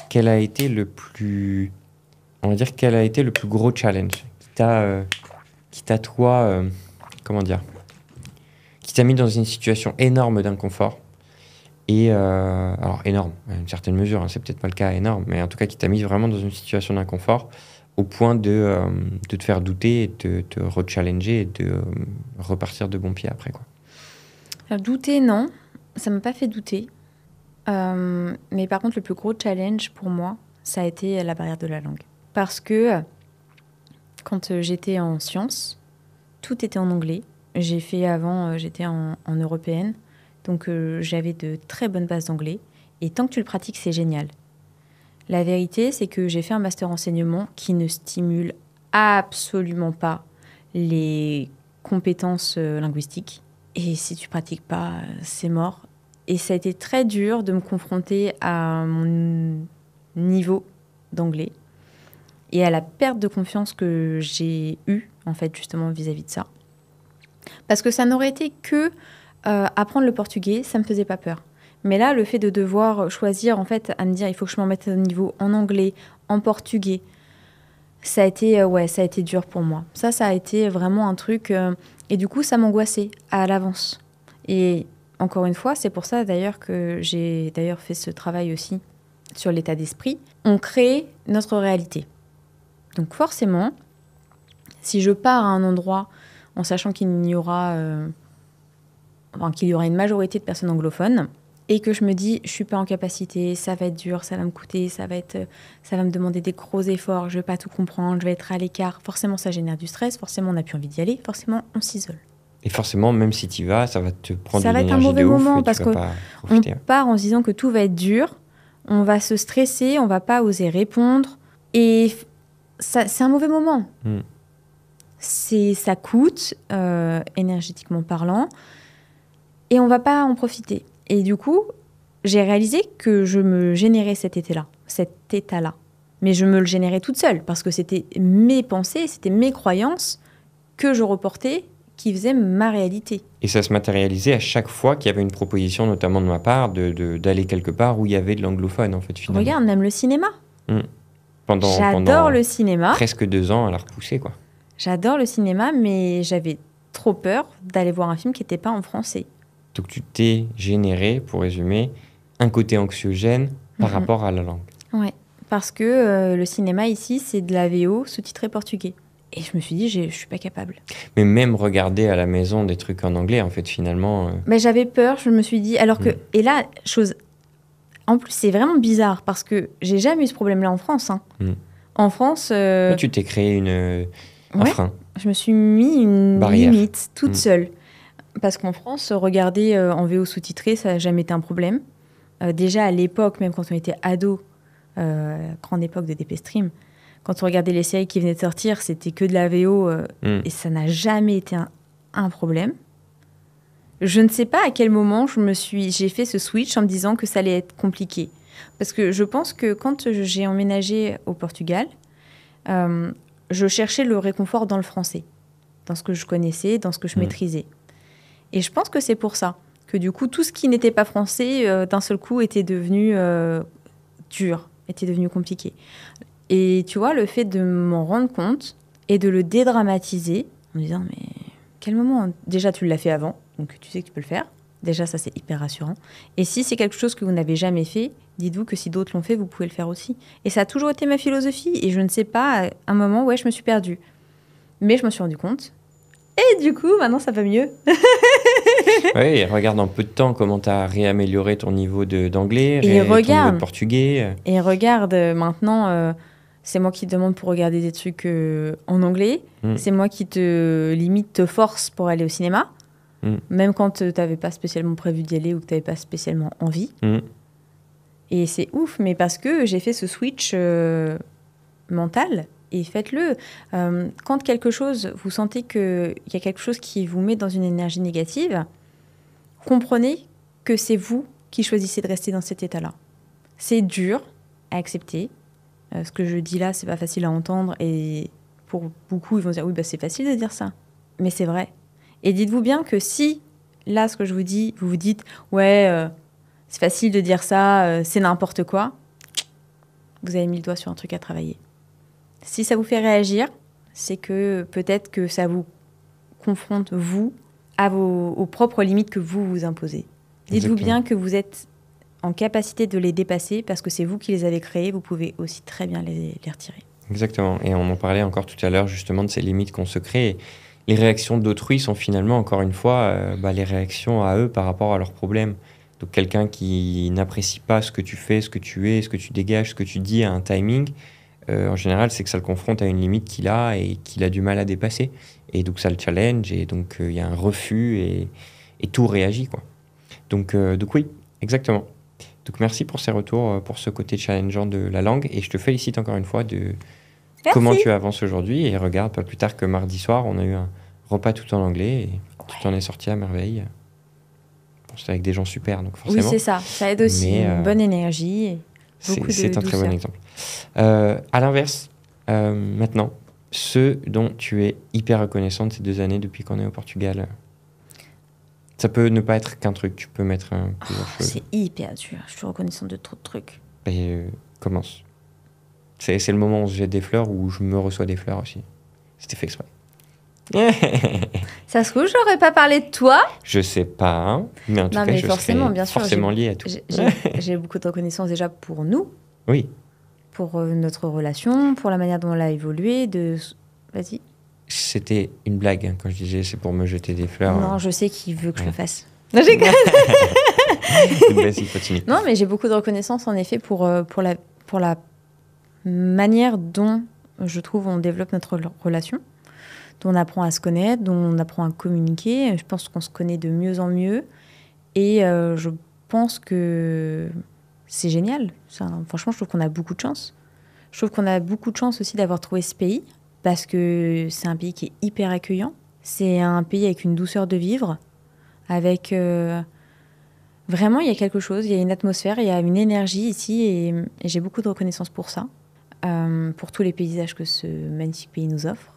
quel a été le plus gros challenge qui t'a toi, qui t'a mis dans une situation énorme d'inconfort et alors énorme à une certaine mesure, hein, c'est peut-être pas le cas énorme, mais en tout cas qui t'a mis vraiment dans une situation d'inconfort au point de te faire douter et de te rechallenger et de repartir de bon pied après, quoi. Alors, douter, non, ça m'a pas fait douter. Mais par contre, le plus gros challenge pour moi, ça a été la barrière de la langue. Parce que quand j'étais en sciences, tout était en anglais. J'ai fait avant, j'étais en européenne, donc j'avais de très bonnes bases d'anglais. Et tant que tu le pratiques, c'est génial. La vérité, c'est que j'ai fait un master enseignement qui ne stimule absolument pas les compétences linguistiques. Et si tu pratiques pas, c'est mort. Et ça a été très dur de me confronter à mon niveau d'anglais et à la perte de confiance que j'ai eue, en fait, justement, vis-à-vis de ça. Parce que ça n'aurait été que apprendre le portugais, ça me faisait pas peur. Mais là, le fait de devoir choisir, en fait, à me dire, il faut que je m'en mette à un niveau en anglais, en portugais, ça a été dur pour moi. Ça a été vraiment un truc... et du coup, ça m'angoissait à l'avance. Et encore une fois, c'est pour ça d'ailleurs que j'ai fait ce travail aussi sur l'état d'esprit. On crée notre réalité. Donc forcément, si je pars à un endroit en sachant qu'il y aura une majorité de personnes anglophones et que je me dis je suis pas en capacité, ça va être dur, ça va me coûter, ça va me demander des gros efforts, je vais pas tout comprendre, je vais être à l'écart. Forcément, ça génère du stress. Forcément, on n'a plus envie d'y aller. Forcément, on s'isole. Et forcément, même si tu y vas, ça va te prendre ça une va être un énergie mauvais de ouf moment et parce tu vas pas profiter. On part en se disant que tout va être dur, on va se stresser, on va pas oser répondre et c'est un mauvais moment. Ça coûte énergétiquement parlant et on va pas en profiter. Et du coup, j'ai réalisé que je me générais cet état-là. Mais je me le générais toute seule parce que c'était mes pensées, c'était mes croyances que je reportais, qui faisait ma réalité. Et ça se matérialisait à chaque fois qu'il y avait une proposition, notamment de ma part, d'aller quelque part où il y avait de l'anglophone, en fait, finalement. Regarde, même le cinéma. J'adore le cinéma. Presque 2 ans à la repousser, quoi. J'adore le cinéma, mais j'avais trop peur d'aller voir un film qui n'était pas en français. Donc tu t'es généré, pour résumer, un côté anxiogène par rapport à la langue. Ouais, parce que le cinéma ici, c'est de la VO sous-titré portugais. Et je me suis dit, je suis pas capable. Mais même regarder à la maison des trucs en anglais, en fait, finalement... Mais j'avais peur, je me suis dit... Alors que... Et là, chose... En plus, c'est vraiment bizarre, parce que j'ai jamais eu ce problème-là en France. Hein. En France... Tu t'es créé un frein. Je me suis mis une barrière. Limite toute seule. Parce qu'en France, regarder en VO sous-titré, ça n'a jamais été un problème. Déjà, à l'époque, même quand on était ado, grande époque de DP Stream, quand on regardait les séries qui venaient de sortir, c'était que de la VO et ça n'a jamais été un problème. Je ne sais pas à quel moment j'ai fait ce switch en me disant que ça allait être compliqué. Parce que je pense que quand j'ai emménagé au Portugal, je cherchais le réconfort dans le français, dans ce que je connaissais, dans ce que je maîtrisais. Et je pense que c'est pour ça que du coup, tout ce qui n'était pas français, d'un seul coup, était devenu dur, était devenu compliqué. Et tu vois, le fait de m'en rendre compte et de le dédramatiser, en me disant, mais quel moment? Déjà, tu l'as fait avant, donc tu sais que tu peux le faire. Déjà, ça, c'est hyper rassurant. Et si c'est quelque chose que vous n'avez jamais fait, dites-vous que si d'autres l'ont fait, vous pouvez le faire aussi. Et ça a toujours été ma philosophie. Et je ne sais pas, à un moment, ouais, je me suis perdue. Mais je me suis rendu compte. Et du coup, maintenant, ça va mieux. Oui, regarde en peu de temps comment tu as réamélioré ton niveau d'anglais, et ton niveau de portugais. Et regarde, maintenant, c'est moi qui te demande pour regarder des trucs en anglais. C'est moi qui te force pour aller au cinéma. Même quand tu n'avais pas spécialement prévu d'y aller ou que tu n'avais pas spécialement envie. Et c'est ouf, mais parce que j'ai fait ce switch mental. Et faites-le. Quand quelque chose, vous sentez qu'il y a quelque chose qui vous met dans une énergie négative, comprenez que c'est vous qui choisissez de rester dans cet état-là. C'est dur à accepter. Ce que je dis là, c'est pas facile à entendre. Et pour beaucoup, ils vont dire, oui, bah, c'est facile de dire ça. Mais c'est vrai. Et dites-vous bien que si, là, ce que je vous dis, vous vous dites, ouais, c'est facile de dire ça, c'est n'importe quoi, vous avez mis le doigt sur un truc à travailler. Si ça vous fait réagir, c'est que peut-être que ça vous confronte, vous, aux propres limites que vous vous imposez. Dites-vous bien que vous êtes en capacité de les dépasser parce que c'est vous qui les avez créés, vous pouvez aussi très bien les retirer. Exactement. Et on en parlait encore tout à l'heure justement de ces limites qu'on se crée. Les réactions d'autrui sont finalement, encore une fois, les réactions à eux par rapport à leurs problèmes. Donc quelqu'un qui n'apprécie pas ce que tu fais, ce que tu es, ce que tu dégages, ce que tu dis à un timing... en général, c'est que ça le confronte à une limite qu'il a et qu'il a du mal à dépasser. Et donc, ça le challenge et donc il y a un refus et tout réagit, quoi. Donc oui, exactement. Donc, merci pour ces retours, pour ce côté challengeant de la langue. Et je te félicite encore une fois de comment tu avances aujourd'hui. Et regarde, pas plus tard que mardi soir, on a eu un repas tout en anglais et tu t'en es sorti à merveille. Bon, c'était avec des gens super, donc forcément. Oui, c'est ça. Ça aide aussi. Une bonne énergie. Et... C'est un très bon exemple. À l'inverse, maintenant, ce dont tu es hyper reconnaissante ces 2 années depuis qu'on est au Portugal, ça peut ne pas être qu'un truc, tu peux mettre plusieurs choses. C'est hyper dur, je suis reconnaissante de trop de trucs. Commence. C'est le moment où on se jette des fleurs ou je me reçois des fleurs aussi. C'était fait exprès. Ça se trouve, j'aurais pas parlé de toi. Je sais pas, hein, mais en tout cas, je serais forcément lié à tout. J'ai beaucoup de reconnaissance déjà pour nous. Oui. Pour notre relation, pour la manière dont elle a évolué. Vas-y. C'était une blague hein, quand je disais c'est pour me jeter des fleurs. Non, je sais qu'il veut que je le fasse. Non, j'ai Vas-y, continue. Non, mais j'ai beaucoup de reconnaissance en effet pour la manière dont je trouve on développe notre relation, dont on apprend à se connaître, dont on apprend à communiquer. Je pense qu'on se connaît de mieux en mieux. Et je pense que c'est génial. Franchement, je trouve qu'on a beaucoup de chance. Je trouve qu'on a beaucoup de chance aussi d'avoir trouvé ce pays parce que c'est un pays qui est hyper accueillant. C'est un pays avec une douceur de vivre, avec... Vraiment, il y a quelque chose, il y a une atmosphère, il y a une énergie ici et j'ai beaucoup de reconnaissance pour ça, pour tous les paysages que ce magnifique pays nous offre.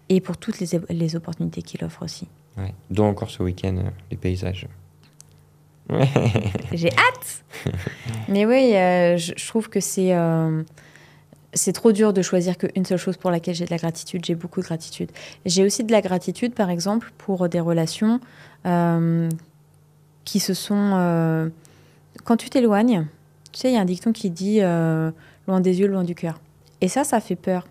et pour toutes les opportunités qu'il offre aussi. Ouais. Dont encore ce week-end, les paysages. J'ai hâte. Mais oui, je trouve que c'est trop dur de choisir qu'une seule chose pour laquelle j'ai de la gratitude. J'ai beaucoup de gratitude. J'ai aussi de la gratitude, par exemple, pour des relations qui se sont... quand tu t'éloignes, tu sais, il y a un dicton qui dit loin des yeux, loin du cœur. Et ça fait peur.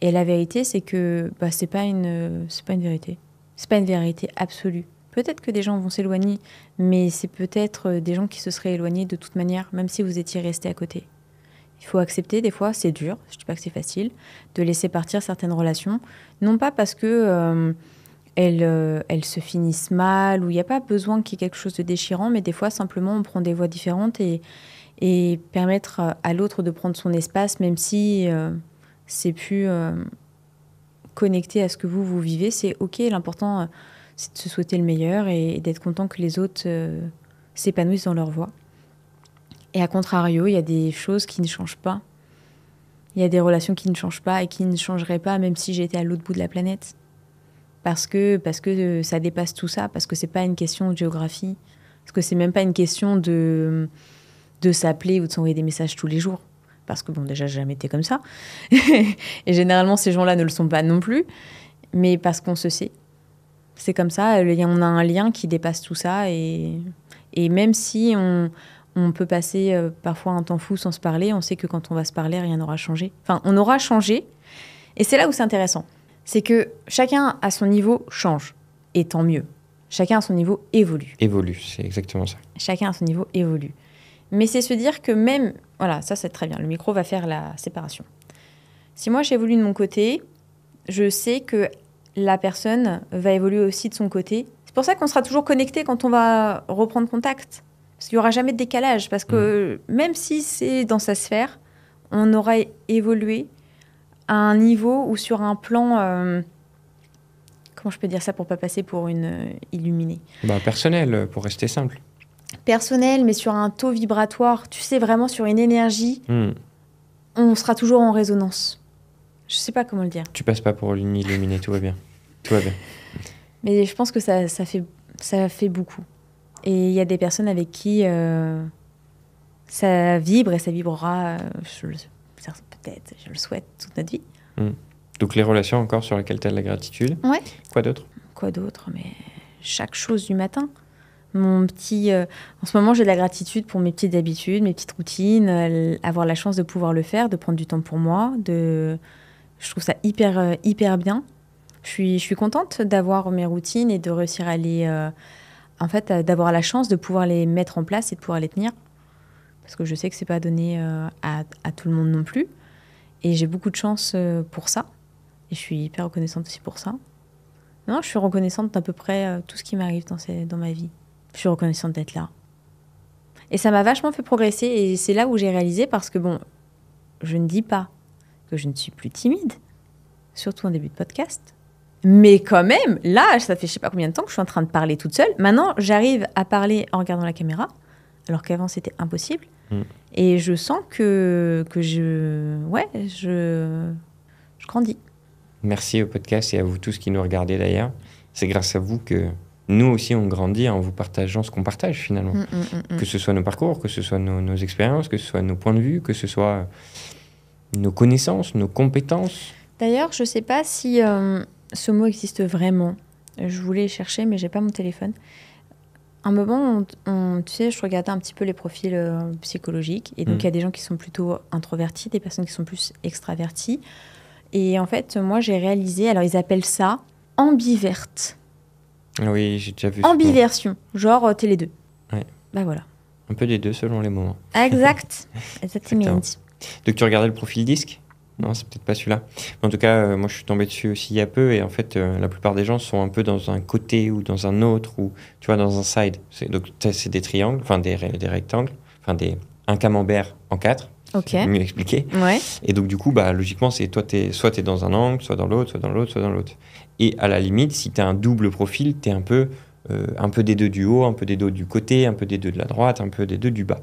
Et la vérité, c'est que c'est pas une vérité. C'est pas une vérité absolue. Peut-être que des gens vont s'éloigner, mais c'est peut-être des gens qui se seraient éloignés de toute manière, même si vous étiez restés à côté. Il faut accepter, des fois, c'est dur, je ne dis pas que c'est facile, de laisser partir certaines relations, non pas parce que elles se finissent mal, ou il n'y a pas besoin qu'il y ait quelque chose de déchirant, mais des fois, simplement, on prend des voies différentes et permettre à l'autre de prendre son espace, même si c'est plus connecté à ce que vous vivez, c'est OK, l'important... c'est de se souhaiter le meilleur et d'être content que les autres s'épanouissent dans leur voie. Et à contrario, il y a des choses qui ne changent pas. Il y a des relations qui ne changent pas et qui ne changeraient pas même si j'étais à l'autre bout de la planète. Parce que ça dépasse tout ça, parce que c'est pas une question de géographie, parce que c'est même pas une question de s'appeler ou de s'envoyer des messages tous les jours. Parce que bon, déjà, j'ai jamais été comme ça. Et généralement, ces gens-là ne le sont pas non plus. Mais parce qu'on se sait. C'est comme ça, on a un lien qui dépasse tout ça. Et même si on peut passer parfois un temps fou sans se parler, on sait que quand on va se parler, rien n'aura changé. Enfin, on aura changé. Et c'est là où c'est intéressant. C'est que chacun à son niveau change. Et tant mieux. Chacun à son niveau évolue. Évolue, c'est exactement ça. Chacun à son niveau évolue. Mais c'est se dire que même... Voilà, ça c'est très bien. Le micro va faire la séparation. Si moi j'évolue de mon côté, je sais que la personne va évoluer aussi de son côté. C'est pour ça qu'on sera toujours connecté quand on va reprendre contact. Parce qu'il n'y aura jamais de décalage. Parce que même si c'est dans sa sphère, on aura évolué à un niveau ou sur un plan... comment je peux dire ça pour ne pas passer pour une illuminée ? Personnel, pour rester simple. Personnel, mais sur un taux vibratoire, tu sais, vraiment sur une énergie, on sera toujours en résonance. Je sais pas comment le dire. Tu passes pas pour une illuminée, tout va bien. Tout va bien. Mais je pense que ça fait beaucoup. Et il y a des personnes avec qui ça vibre et ça vibrera, peut-être, je le souhaite, toute notre vie. Donc les relations encore sur lesquelles tu as de la gratitude. Ouais. Quoi d'autre ? Mais chaque chose du matin. En ce moment, j'ai de la gratitude pour mes petites habitudes, mes petites routines, avoir la chance de pouvoir le faire, de prendre du temps pour moi. Je trouve ça hyper bien. Je suis contente d'avoir mes routines et de réussir à d'avoir la chance de pouvoir les mettre en place et de pouvoir les tenir. Parce que je sais que c'est pas donné à tout le monde non plus. Et j'ai beaucoup de chance pour ça. Et je suis hyper reconnaissante aussi pour ça. Non, je suis reconnaissante d'à peu près tout ce qui m'arrive dans ma vie. Je suis reconnaissante d'être là. Et ça m'a vachement fait progresser. Et c'est là où j'ai réalisé, parce que je ne dis pas que je ne suis plus timide, surtout en début de podcast. Mais quand même, là, ça fait je sais pas combien de temps que je suis en train de parler toute seule. Maintenant, j'arrive à parler en regardant la caméra, alors qu'avant, c'était impossible. Et je sens que je grandis. Merci au podcast et à vous tous qui nous regardez d'ailleurs. C'est grâce à vous que nous aussi, on grandit en vous partageant ce qu'on partage finalement. Que ce soit nos parcours, que ce soit nos expériences, que ce soit nos points de vue, que ce soit nos connaissances, nos compétences. D'ailleurs, je ne sais pas si ce mot existe vraiment. Je voulais chercher, mais je n'ai pas mon téléphone. Un moment, tu sais, je regardais un petit peu les profils psychologiques. Et donc, il y a des gens qui sont plutôt introvertis, des personnes qui sont plus extraverties. Et en fait, moi, j'ai réalisé... Alors, ils appellent ça ambiverte. Oui, j'ai déjà vu. Ambiversion, genre t'es les deux. Ouais. Voilà. Un peu des deux selon les moments. Exact. Exactement. Donc tu regardais le profil disque ? Non, c'est peut-être pas celui-là. En tout cas, moi je suis tombé dessus aussi il y a peu et en fait, la plupart des gens sont un peu dans un côté ou dans un autre ou tu vois dans un side. Donc c'est des triangles, enfin des rectangles, enfin un camembert en 4. Ok. C'est mieux expliqué. Ouais. Et donc du coup, logiquement, c'est toi soit t'es dans un angle, soit dans l'autre, soit dans l'autre, soit dans l'autre. Et à la limite, si t'as un double profil, t'es un peu des deux du haut, un peu des deux du côté, un peu des deux de la droite, un peu des deux du bas.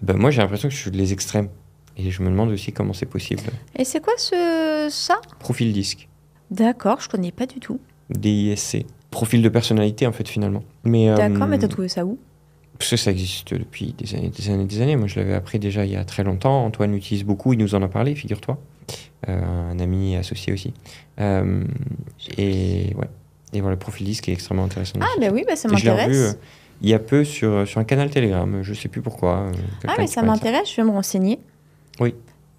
Et moi, j'ai l'impression que je suis les extrêmes. Et je me demande aussi comment c'est possible. Et c'est quoi ça ? Profil disque. D'accord, je connais pas du tout. DISC. Profil de personnalité, en fait, finalement. D'accord, mais t'as trouvé ça où? Parce que ça existe depuis des années, des années, des années. Moi, je l'avais appris déjà il y a très longtemps. Antoine l'utilise beaucoup, il nous en a parlé, figure-toi. Un ami associé aussi. Et ouais. Et voilà, le profil DISC qui est extrêmement intéressant. Ah, bah oui, bah ça Et je l'ai m'intéresse. revu il y a peu sur un canal Telegram. Je sais plus pourquoi. Ah, mais ça m'intéresse, je vais me renseigner. Oui,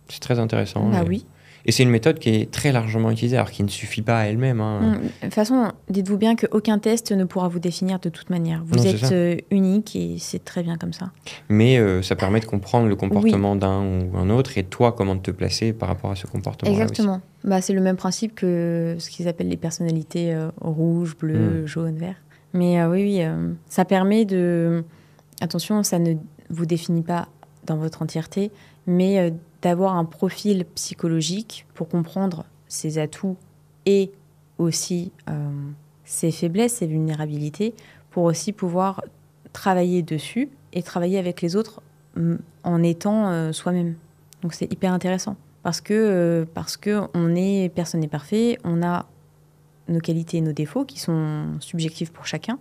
c'est très intéressant. Bah oui. Et c'est une méthode qui est très largement utilisée, alors qui ne suffit pas à elle-même. De toute façon, dites-vous bien qu'aucun test ne pourra vous définir de toute manière. Vous êtes unique et c'est très bien comme ça. Mais ça permet de comprendre le comportement d'un ou un autre et toi, comment te placer par rapport à ce comportement. Exactement. Bah, c'est le même principe que ce qu'ils appellent les personnalités rouge, bleu, jaune, vert. Mais oui, ça permet de... Attention, ça ne vous définit pas dans votre entièreté, mais d'avoir un profil psychologique pour comprendre ses atouts et aussi ses faiblesses, ses vulnérabilités, pour aussi pouvoir travailler dessus et travailler avec les autres en étant soi-même. Donc c'est hyper intéressant parce que personne n'est parfait, on a nos qualités et nos défauts qui sont subjectifs pour chacun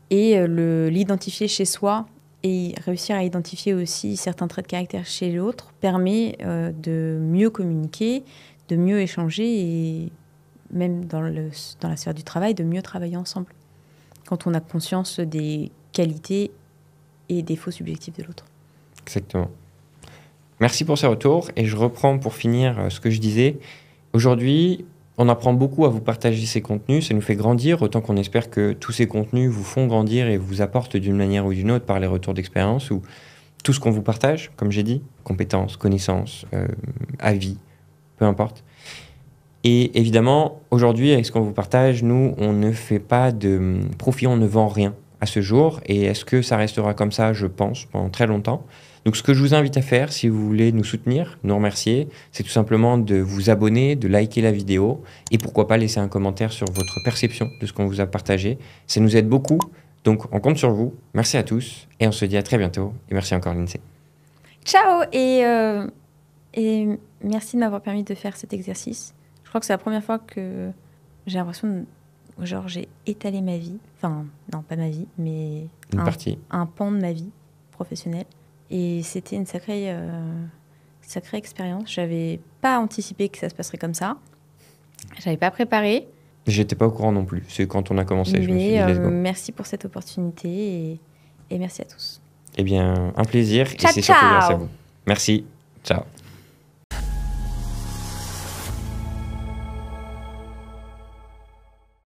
et l'identifier chez soi et réussir à identifier aussi certains traits de caractère chez l'autre permet de mieux communiquer, de mieux échanger et même dans la sphère du travail, de mieux travailler ensemble. Quand on a conscience des qualités et défauts subjectifs de l'autre. Exactement. Merci pour ce retour. Et je reprends pour finir ce que je disais. Aujourd'hui, on apprend beaucoup à vous partager ces contenus. Ça nous fait grandir, autant qu'on espère que tous ces contenus vous font grandir et vous apportent d'une manière ou d'une autre par les retours d'expérience ou tout ce qu'on vous partage, comme j'ai dit, compétences, connaissances, avis, peu importe. Et évidemment, aujourd'hui, avec ce qu'on vous partage, nous, on ne fait pas de profit, on ne vend rien à ce jour. Et est-ce que ça restera comme ça, je pense, pendant très longtemps? Donc, ce que je vous invite à faire, si vous voulez nous soutenir, nous remercier, c'est tout simplement de vous abonner, de liker la vidéo et pourquoi pas laisser un commentaire sur votre perception de ce qu'on vous a partagé. Ça nous aide beaucoup. Donc, on compte sur vous. Merci à tous et on se dit à très bientôt. Et merci encore, Lindsay. Ciao et merci de m'avoir permis de faire cet exercice. Je crois que c'est la première fois que j'ai l'impression genre j'ai étalé ma vie. Enfin, non, pas ma vie, mais un pan de ma vie professionnelle. Et c'était une sacrée expérience. J'avais pas anticipé que ça se passerait comme ça. J'avais pas préparé. J'étais pas au courant non plus. C'est quand on a commencé, je me suis dit, let's go. Merci pour cette opportunité et merci à tous. Eh bien, un plaisir. Ciao, et c'est surtout grâce à vous. Merci. Ciao.